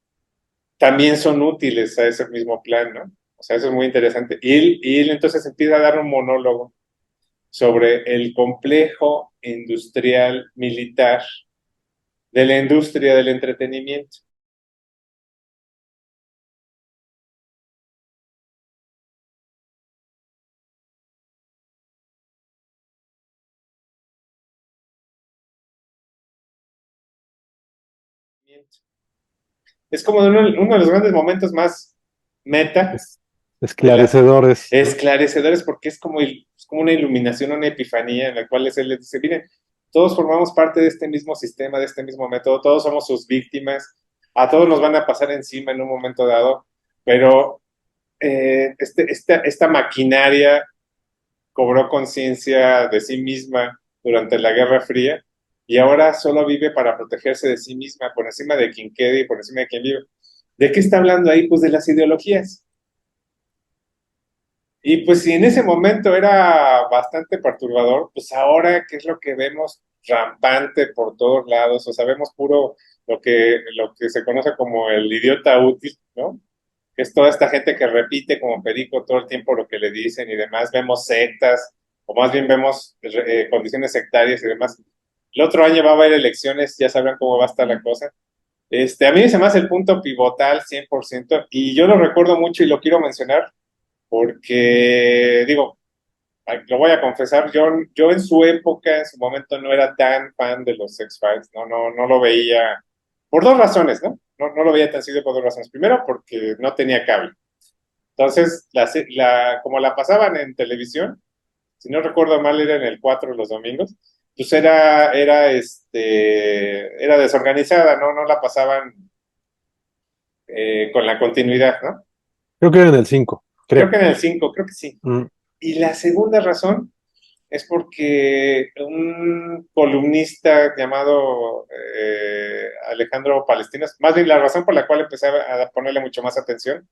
también son útiles a ese mismo plan, ¿no? O sea, eso es muy interesante. Y él entonces empieza a dar un monólogo sobre el complejo industrial militar de la industria del entretenimiento. Es como uno de los grandes momentos más meta Es- de la Esclarecedores, ¿no? esclarecedores porque es como una iluminación, una epifanía en la cual él les dice, miren, todos formamos parte de este mismo sistema, de este mismo método, todos somos sus víctimas, a todos nos van a pasar encima en un momento dado, pero esta maquinaria cobró conciencia de sí misma durante la Guerra Fría y ahora solo vive para protegerse de sí misma, por encima de quien quede y por encima de quien vive. ¿De qué está hablando ahí? Pues de las ideologías. Y pues si en ese momento era bastante perturbador, pues ahora, ¿qué es lo que vemos rampante por todos lados? O sea, vemos puro lo que se conoce como el idiota útil, ¿no? Que es toda esta gente que repite como perico todo el tiempo lo que le dicen y demás. Vemos sectas, o más bien vemos condiciones sectarias y demás. El otro año va a haber elecciones, ya sabrán cómo va a estar la cosa. A mí se me hace el punto pivotal 100% y yo lo recuerdo mucho y lo quiero mencionar porque, digo, lo voy a confesar, yo en su época, en su momento, no era tan fan de los X-Files, no lo veía, por dos razones, ¿no? No lo veía tan seguido por dos razones. Primero, porque no tenía cable. Entonces, como la pasaban en televisión, si no recuerdo mal, era en el 4 los domingos, pues era desorganizada, ¿no? No la pasaban con la continuidad, ¿no? Creo que era en el 5, Creo creo. que en el 5 creo que sí. Mm. Y la segunda razón es porque un columnista llamado Alejandro Palestinas, más bien la razón por la cual empecé a ponerle mucho más atención,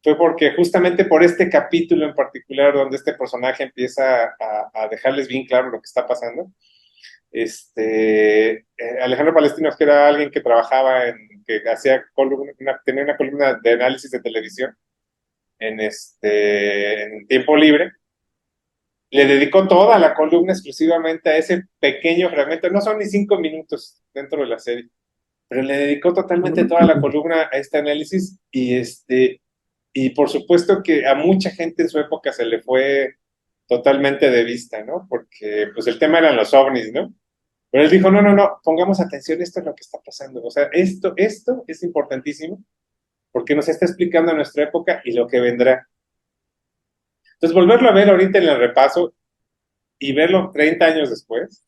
fue porque justamente por este capítulo en particular, donde este personaje empieza a dejarles bien claro lo que está pasando, Alejandro Palestinos, que era alguien que trabajaba que hacía tenía una columna de análisis de televisión en tiempo libre, le dedicó toda la columna exclusivamente a ese pequeño fragmento, no son ni 5 minutos dentro de la serie, pero le dedicó totalmente toda la columna a este análisis y y por supuesto que a mucha gente en su época se le fue totalmente de vista, ¿no? Porque pues el tema eran los ovnis, ¿no? Pero él dijo, no, no, no, pongamos atención, esto es lo que está pasando. O sea, esto es importantísimo porque nos está explicando nuestra época y lo que vendrá. Entonces, volverlo a ver ahorita en el repaso y verlo 30 años después,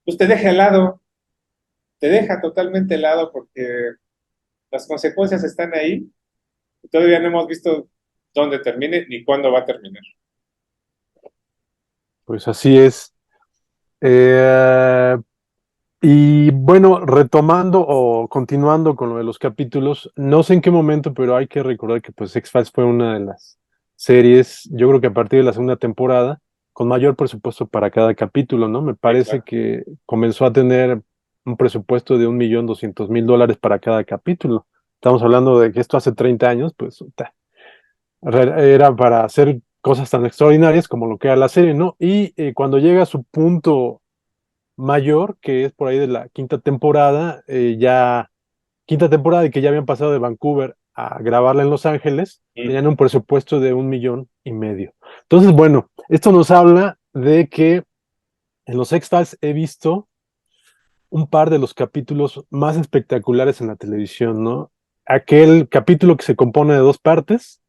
pues te deja helado, te deja totalmente helado porque las consecuencias están ahí y todavía no hemos visto dónde termine ni cuándo va a terminar. Pues así es. Eh, y bueno, retomando o continuando con lo de los capítulos, no sé en qué momento, pero hay que recordar que pues X-Files fue una de las series, yo creo que a partir de la segunda temporada, con mayor presupuesto para cada capítulo, ¿no? Me Sí, parece claro. que comenzó a tener un presupuesto de $1.200.000 para cada capítulo. Estamos hablando de que esto hace 30 años, pues era para hacer cosas tan extraordinarias como lo que era la serie, ¿no? Y cuando llega a su punto mayor, que es por ahí de la quinta temporada y que ya habían pasado de Vancouver a grabarla en Los Ángeles, Mm. tenían un presupuesto de $1.500.000. Entonces, bueno, esto nos habla de que en los X-Files he visto un par de los capítulos más espectaculares en la televisión, ¿no? Aquel capítulo que se compone de dos partes,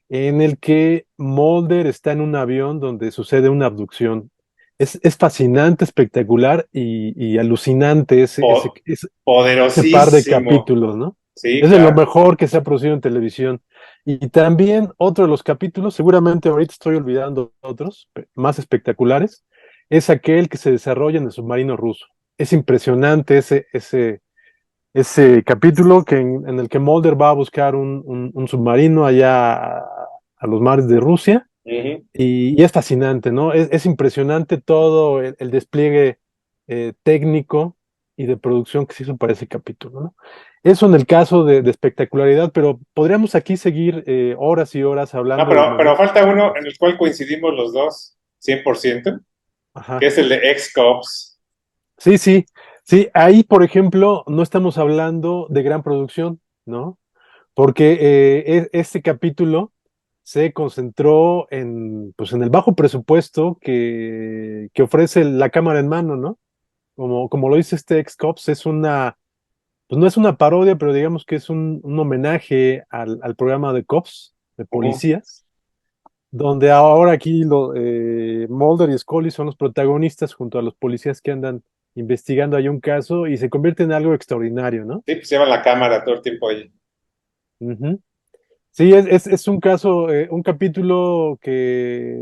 en el que Mulder está en un avión donde sucede una abducción. Es fascinante, espectacular y alucinante Po- ese par de poderosísimo. capítulos, ¿no? Sí, Es de lo claro. mejor que se ha producido en televisión. Y también otro de los capítulos, seguramente ahorita estoy olvidando otros más espectaculares, es aquel que se desarrolla en el submarino ruso. Es impresionante ese capítulo en el que Mulder va a buscar un submarino allá a los mares de Rusia Ujú. y es fascinante, ¿no? Es impresionante todo el despliegue técnico y de producción que se hizo para ese capítulo, ¿no? Eso en el caso de espectacularidad, pero podríamos aquí seguir horas y horas No, hablando de pero momentos falta uno en históricos. el cual coincidimos los dos 100%, que Ajá. es el de X-Cops. Sí, sí, sí. Ahí, por ejemplo, no estamos hablando de gran producción, ¿no? Porque este capítulo se concentró pues, en el bajo presupuesto que ofrece la cámara en mano, ¿no? Como lo dice este X-Cops, pues no es una parodia, pero digamos que es un homenaje al programa de Cops, de Ujú. policías, donde ahora aquí Mulder y Scully son los protagonistas junto a los policías que andan investigando ahí un caso y se convierte en algo extraordinario, ¿no? Sí, pues llevan la cámara todo el tiempo ahí. Ujú. Sí, es un caso, un capítulo que,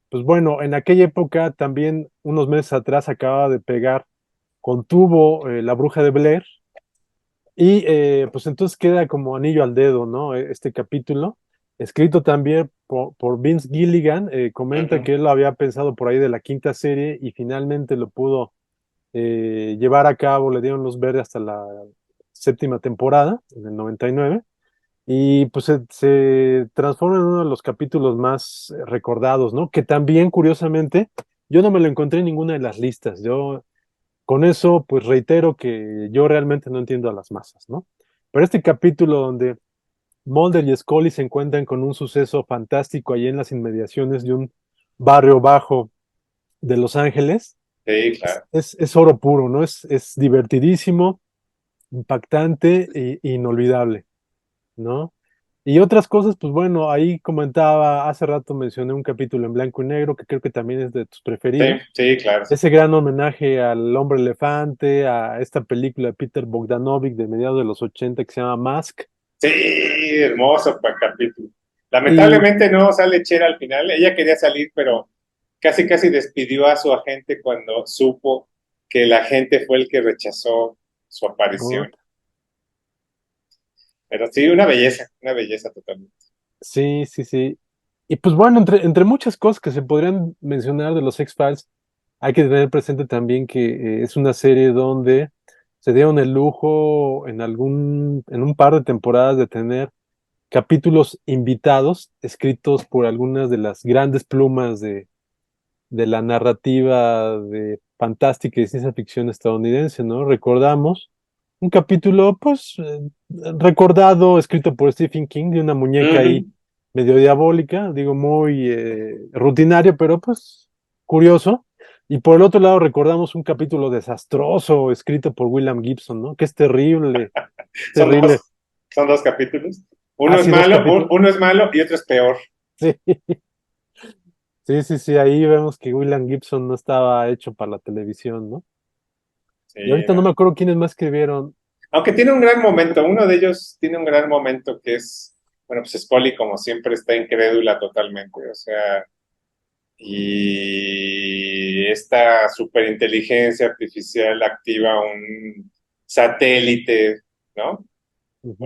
pues bueno, en aquella época también, unos meses atrás, acaba de pegar con tubo La Bruja de Blair, y pues entonces queda como anillo al dedo, ¿no? Este capítulo, escrito también por Vince Gilligan, comenta Ujú. que él lo había pensado por ahí de la quinta serie y finalmente lo pudo llevar a cabo, le dieron luz verde hasta la séptima temporada, en el 99. Y pues se transforma en uno de los capítulos más recordados, ¿no? Que también, curiosamente, yo no me lo encontré en ninguna de las listas. Yo con eso, pues reitero que yo realmente no entiendo a las masas, ¿no? Pero este capítulo donde Mulder y Scully se encuentran con un suceso fantástico allí en las inmediaciones de un barrio bajo de Los Ángeles, Sí, claro. es oro puro, ¿no? Es divertidísimo, impactante e inolvidable, ¿no? Y otras cosas, pues bueno, ahí comentaba, hace rato mencioné un capítulo en blanco y negro que creo que también es de tus Sí, preferidos. sí, claro. Ese gran homenaje al hombre elefante, a esta película de Peter Bogdanovich de mediados de los 80 que se llama Mask. Sí, hermoso capítulo. Y Lamentablemente no sale Chera al final. Ella quería salir, pero casi casi despidió a su agente cuando supo que el agente fue el que rechazó su aparición. Pero sí, una belleza totalmente. sí, sí, sí. Y pues bueno, entre muchas cosas que se podrían mencionar de los X-Files, hay que tener presente también que es una serie donde se dieron el lujo en un par de temporadas de tener capítulos invitados escritos por algunas de las grandes plumas de la narrativa de fantástica y ciencia ficción estadounidense, ¿no? Recordamos, un capítulo, pues, recordado, escrito por Stephen King, de una muñeca ahí Ujú. medio diabólica, digo, muy rutinario, pero pues curioso. Y por el otro lado recordamos un capítulo desastroso escrito por William Gibson, ¿no? Que es terrible, Son terrible. son dos capítulos. Así dos capítulos. Uno es malo y otro es peor. Sí, sí, sí, sí, ahí vemos que William Gibson no estaba hecho para la televisión, ¿no? Y Sí, ahorita no me no. acuerdo quiénes más escribieron. Aunque tiene un gran momento, uno de ellos tiene un gran momento que es, bueno, pues Scully como siempre está incrédula totalmente, o sea, y esta superinteligencia artificial activa un satélite, ¿no? Ujú.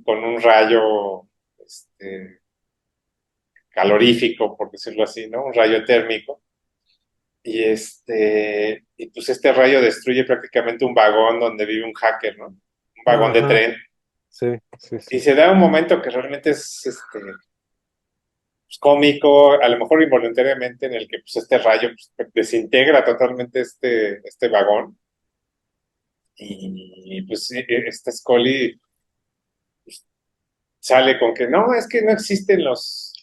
Con un rayo este, calorífico, por decirlo así, ¿no? Un rayo térmico. Y pues este rayo destruye prácticamente un vagón donde vive un hacker, ¿no? Un vagón de Ajá, tren. sí, sí, Y sí. se da un momento que realmente es pues, cómico, a lo mejor involuntariamente, en el que pues, este rayo pues, desintegra totalmente este vagón. Y pues esta Scully sale con que no, es que no existen los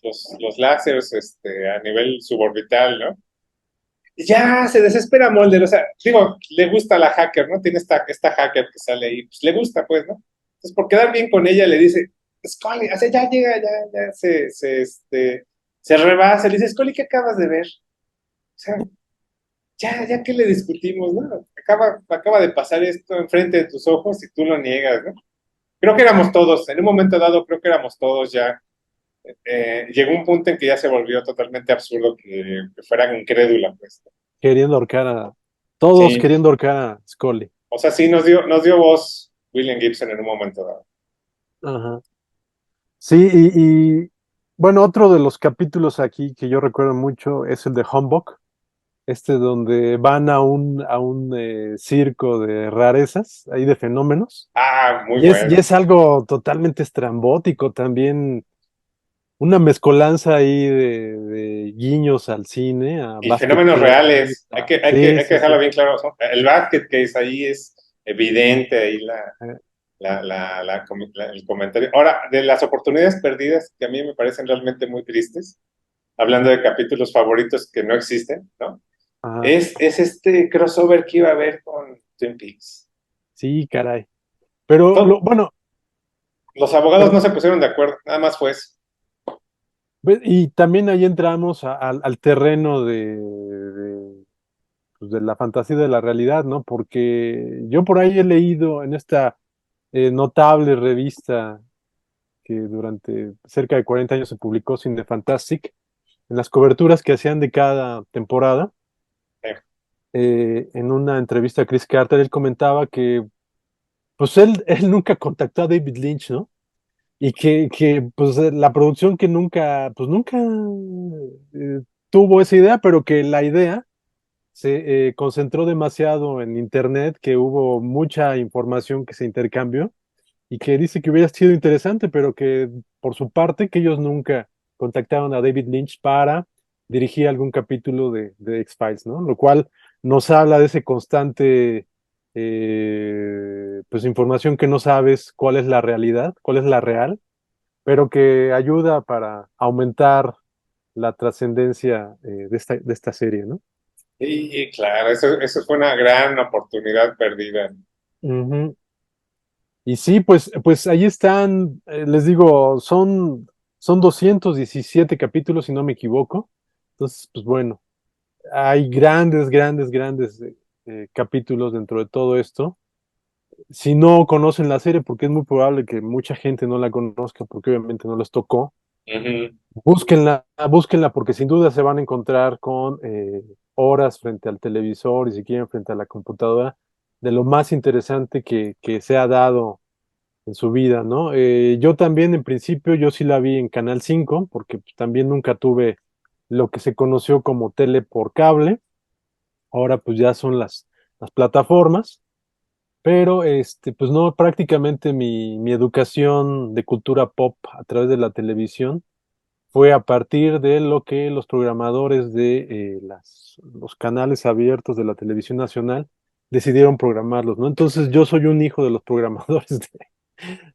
láseres a nivel suborbital, ¿no? Y ya se desespera Mulder, o sea, digo, le gusta la hacker, ¿no? Tiene esta hacker que sale ahí, pues le gusta, pues, ¿no? Entonces, por quedar bien con ella, le dice, Scully, o sea, ya llega, ya se rebasa, le dice, Scully, ¿qué acabas de ver? O sea, ya que le discutimos, ¿no? Acaba de pasar esto enfrente de tus ojos y tú lo niegas, ¿no? Creo que éramos todos, en un momento dado, creo que éramos todos ya. Llegó un punto en que ya se volvió totalmente absurdo que fueran incrédula, pues. Queriendo ahorcar todos Sí, queriendo ahorcar a Scully. o sea, sí nos dio voz William Gibson en un momento dado. Ajá. Sí, bueno, otro de los capítulos aquí que yo recuerdo mucho es el de Humbug, donde van a un circo de rarezas, ahí de fenómenos, Ah, muy y bueno. es algo totalmente estrambótico, también una mezcolanza ahí de guiños al cine, a Y Basket fenómenos Case. reales, Sí, hay que sí, dejarlo sí. bien claro. El basket case ahí es evidente, ahí Eh, el comentario. Ahora, de las oportunidades perdidas, que a mí me parecen realmente muy tristes, hablando de capítulos favoritos que no existen, ¿no? Ajá. Es este crossover que iba a haber con Twin Peaks. Sí, caray. Pero Todo, bueno, los abogados no pero se pusieron de acuerdo, nada más fue eso. y también ahí entramos al terreno pues, de la fantasía y de la realidad, ¿no? Porque yo por ahí he leído en esta notable revista que durante cerca de 40 años se publicó, Cine Fantastic, en las coberturas que hacían de cada temporada, Eh, en una entrevista a Chris Carter, él comentaba que pues él nunca contactó a David Lynch, ¿no? Y que pues la producción que nunca, pues nunca tuvo esa idea, pero que la idea se concentró demasiado en Internet, que hubo mucha información que se intercambió y que dice que hubiera sido interesante, pero que por su parte, que ellos nunca contactaron a David Lynch para dirigir algún capítulo de X-Files, ¿no? Lo cual nos habla de ese constante, pues información que no sabes cuál es la realidad, cuál es la real, pero que ayuda para aumentar la trascendencia de esta serie, ¿no? y claro, eso fue una gran oportunidad perdida. Ujú. Y sí, pues ahí están, les digo, son 217 capítulos, si no me equivoco. Entonces, pues bueno, hay grandes, grandes, grandes capítulos dentro de todo esto. Si no conocen la serie, porque es muy probable que mucha gente no la conozca, porque obviamente no les tocó, Ujú. búsquenla, búsquenla, porque sin duda se van a encontrar con horas frente al televisor y si quieren frente a la computadora, de lo más interesante que se ha dado en su vida, ¿no? Yo también, en principio, yo sí la vi en Canal 5 porque pues, también nunca tuve lo que se conoció como tele por cable. Ahora pues ya son las plataformas, pero pues no, prácticamente mi educación de cultura pop a través de la televisión fue a partir de lo que los programadores de los canales abiertos de la televisión nacional decidieron programarlos, ¿no? Entonces yo soy un hijo de los programadores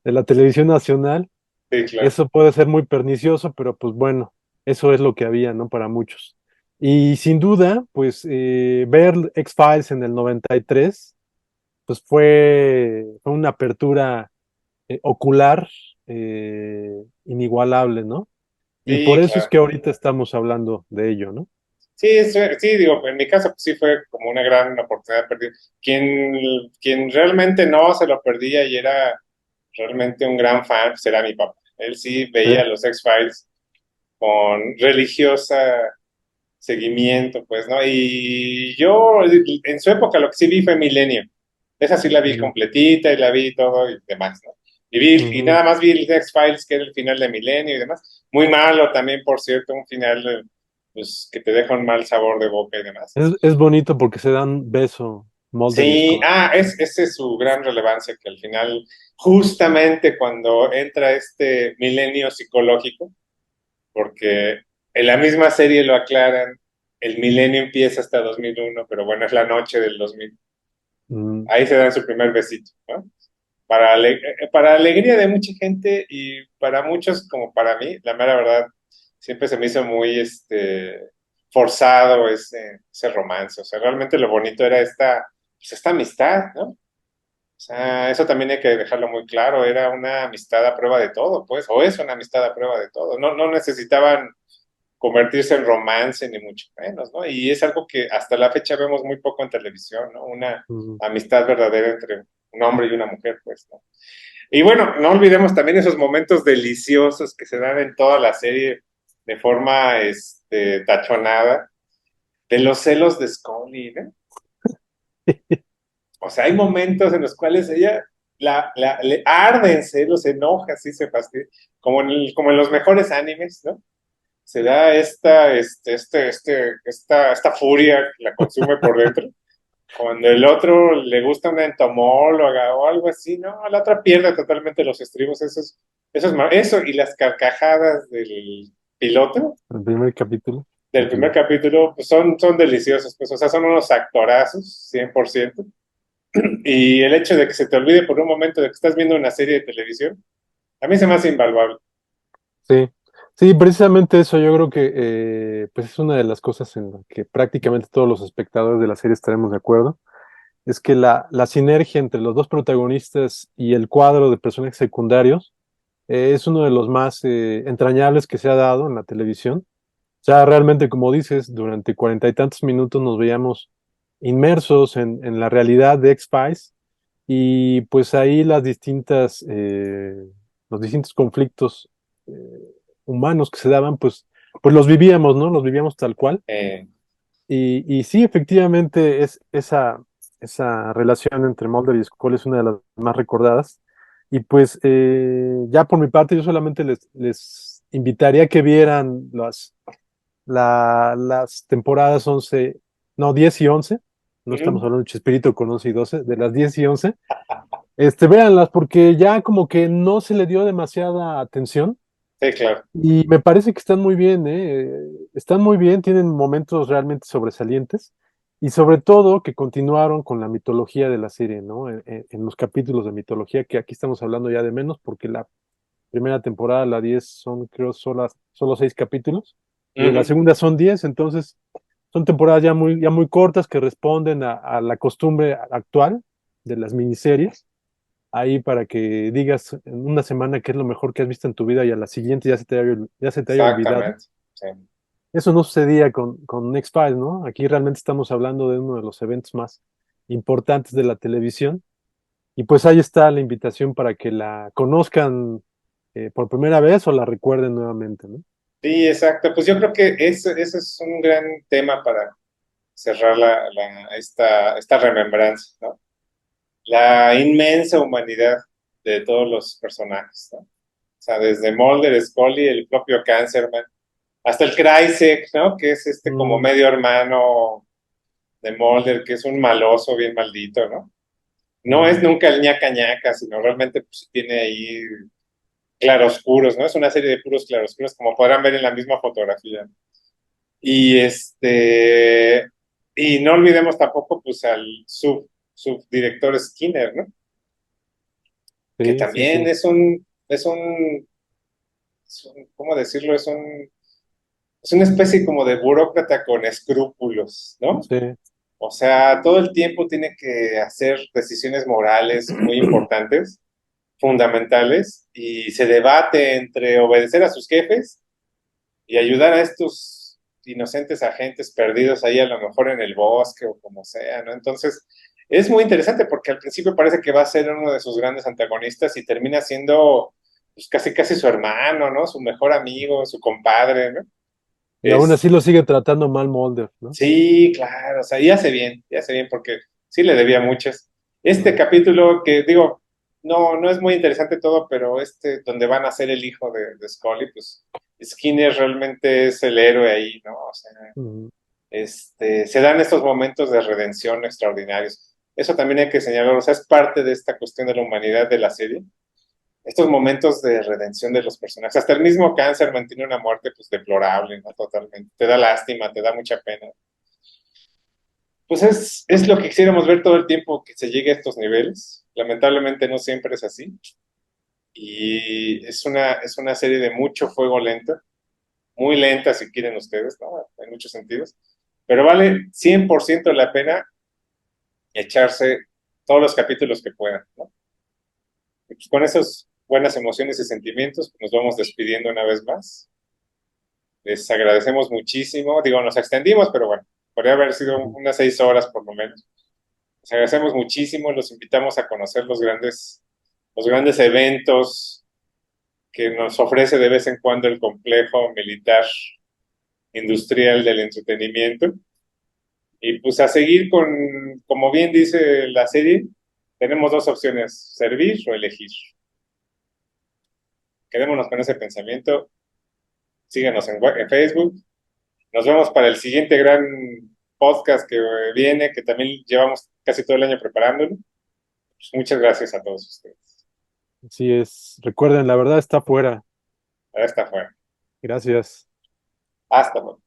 de la televisión nacional. Sí, claro. Eso puede ser muy pernicioso, pero pues bueno, eso es lo que había, ¿no? Para muchos. Y sin duda, pues ver X-Files en el 93, pues fue una apertura ocular inigualable, ¿no? Y por Sí, eso es claro. que ahorita estamos hablando de ello, ¿no? Sí, sí, digo, en mi caso pues, sí fue como una gran oportunidad perdida. Quien realmente no se lo perdía y era realmente un gran fan, pues era mi papá. Él sí Sí. veía los X-Files con religiosa seguimiento, pues, ¿no? Y yo en su época lo que sí vi fue Milenio. Esa sí la vi Ujú, completita y la vi todo y demás, ¿no? Y ujú. nada más vi el X-Files, que era el final de Milenio y demás. Muy malo también, por cierto, un final pues, que te deja un mal sabor de boca y demás. Es bonito porque se dan beso, Mulder y Sí, Scully. esa es su gran relevancia, que al final, justamente cuando entra este milenio psicológico, porque en la misma serie lo aclaran, el milenio empieza hasta 2001, pero bueno, es la noche del 2000. Mm, Ahí se dan su primer besito, ¿no? Para alegría de mucha gente y para muchos, como para mí, la mera verdad, siempre se me hizo muy forzado ese romance. O sea, realmente lo bonito era pues, esta amistad, ¿no? O sea, eso también hay que dejarlo muy claro, era una amistad a prueba de todo, pues, o es una amistad a prueba de todo. No, no necesitaban convertirse en romance, ni mucho menos, ¿no? Y es algo que hasta la fecha vemos muy poco en televisión, ¿no? Una mm. amistad verdadera entre un hombre y una mujer, pues, ¿no? Y bueno, no olvidemos también esos momentos deliciosos que se dan en toda la serie de forma tachonada, de los celos de Scully, ¿no? O sea, hay momentos en los cuales ella le arde en celos, se enoja, así se fastidia, como en los mejores animes, ¿no? Se da esta furia que la consume por dentro. Cuando el otro le gusta una entomóloga o algo así, ¿no? La otra pierde totalmente los estribos. Eso y las carcajadas del piloto, El primer capítulo, el del primer piloto. capítulo, pues son deliciosos, pues, o sea, son unos actorazos, 100%. Y el hecho de que se te olvide por un momento de que estás viendo una serie de televisión, a mí se me hace invaluable. Sí, sí, precisamente eso yo creo que pues es una de las cosas en las que prácticamente todos los espectadores de la serie estaremos de acuerdo, es que la sinergia entre los dos protagonistas y el cuadro de personajes secundarios es uno de los más entrañables que se ha dado en la televisión. O sea, realmente, como dices, durante 40 y tantos minutos nos veíamos inmersos en la realidad de X-Files y pues ahí los distintos conflictos eh, humanos que se daban, pues los vivíamos, ¿no? Los vivíamos tal cual. Eh, Y sí, efectivamente, esa relación entre Mulder y Scully es una de las más recordadas. Y pues ya por mi parte, yo solamente les invitaría a que vieran las temporadas 11 no, 10 y 11. No estamos Ujú. hablando de Chespirito con 11 y 12, de las 10 y 11. Véanlas porque ya como que no se le dio demasiada atención Sí, claro. y me parece que están muy bien, ¿eh? Están muy bien, tienen momentos realmente sobresalientes y sobre todo que continuaron con la mitología de la serie, ¿no? En los capítulos de mitología, que aquí estamos hablando ya de menos porque la primera temporada, la 10 son creo solo 6 capítulos y en la Ujú. segunda son 10, entonces son temporadas ya muy cortas que responden a la costumbre actual de las miniseries ahí para que digas en una semana qué es lo mejor que has visto en tu vida y a la siguiente ya se te haya olvidado. Exactamente. Sí. Eso no sucedía con X-Files, ¿no? Aquí realmente estamos hablando de uno de los eventos más importantes de la televisión. Y pues ahí está la invitación para que la conozcan por primera vez o la recuerden nuevamente, ¿no? Sí, exacto. Pues yo creo que eso es un gran tema para cerrar esta remembranza, ¿no? La inmensa humanidad de todos los personajes, ¿no? O sea, desde Mulder, Scully, el propio Cancerman, hasta el Krycek, ¿no? Que es como Mm, medio hermano de Mulder, que es un maloso bien maldito, ¿no? No es mm, nunca el ñaca ñaca, sino realmente pues, tiene ahí claroscuros, ¿no? Es una serie de puros claroscuros, como podrán ver en la misma fotografía. Y y no olvidemos tampoco, pues, al subdirector Skinner, ¿no? Que Sí, sí, también sí, ¿cómo decirlo? Es una especie como de burócrata con escrúpulos, ¿no? sí. O sea, todo el tiempo tiene que hacer decisiones morales muy importantes, fundamentales, y se debate entre obedecer a sus jefes y ayudar a estos inocentes agentes perdidos ahí a lo mejor en el bosque o como sea, ¿no? Entonces, es muy interesante porque al principio parece que va a ser uno de sus grandes antagonistas y termina siendo pues, casi casi su hermano, ¿no? Su mejor amigo, su compadre, ¿no? Y aún así Es, lo sigue tratando mal Mulder, ¿no? sí, claro, o sea, y hace bien porque sí le debía muchas. Este Ujú, capítulo que digo, no es muy interesante todo, pero este donde van a ser el hijo de Scully, pues Skinner realmente es el héroe ahí, ¿no? O sea, ujú. se dan estos momentos de redención extraordinarios. Eso también hay que señalarlo, o sea, es parte de esta cuestión de la humanidad de la serie. Estos momentos de redención de los personajes. Hasta el mismo Cáncer mantiene una muerte pues deplorable, ¿no? Totalmente. Te da lástima, te da mucha pena. Pues es lo que quisiéramos ver todo el tiempo que se llegue a estos niveles. Lamentablemente no siempre es así. Y es una serie de mucho fuego lento, muy lenta si quieren ustedes, ¿no? En muchos sentidos. Pero vale 100% la pena echarse todos los capítulos que puedan, ¿no? Y pues con esas buenas emociones y sentimientos nos vamos despidiendo una vez más. Les agradecemos muchísimo. Digo, nos extendimos, pero bueno, podría haber sido Ujú. unas 6 horas por lo menos. Les agradecemos muchísimo, los invitamos a conocer los grandes eventos que nos ofrece de vez en cuando el complejo militar industrial del entretenimiento. Y pues a seguir con, como bien dice la serie, tenemos dos opciones, servir o elegir. Quedémonos con ese pensamiento, síganos en Facebook. Nos vemos para el siguiente gran podcast que viene, que también llevamos casi todo el año preparándolo. Pues muchas gracias a todos ustedes. Así es. Recuerden, la verdad está afuera. Hasta fuera. Gracias. Hasta luego.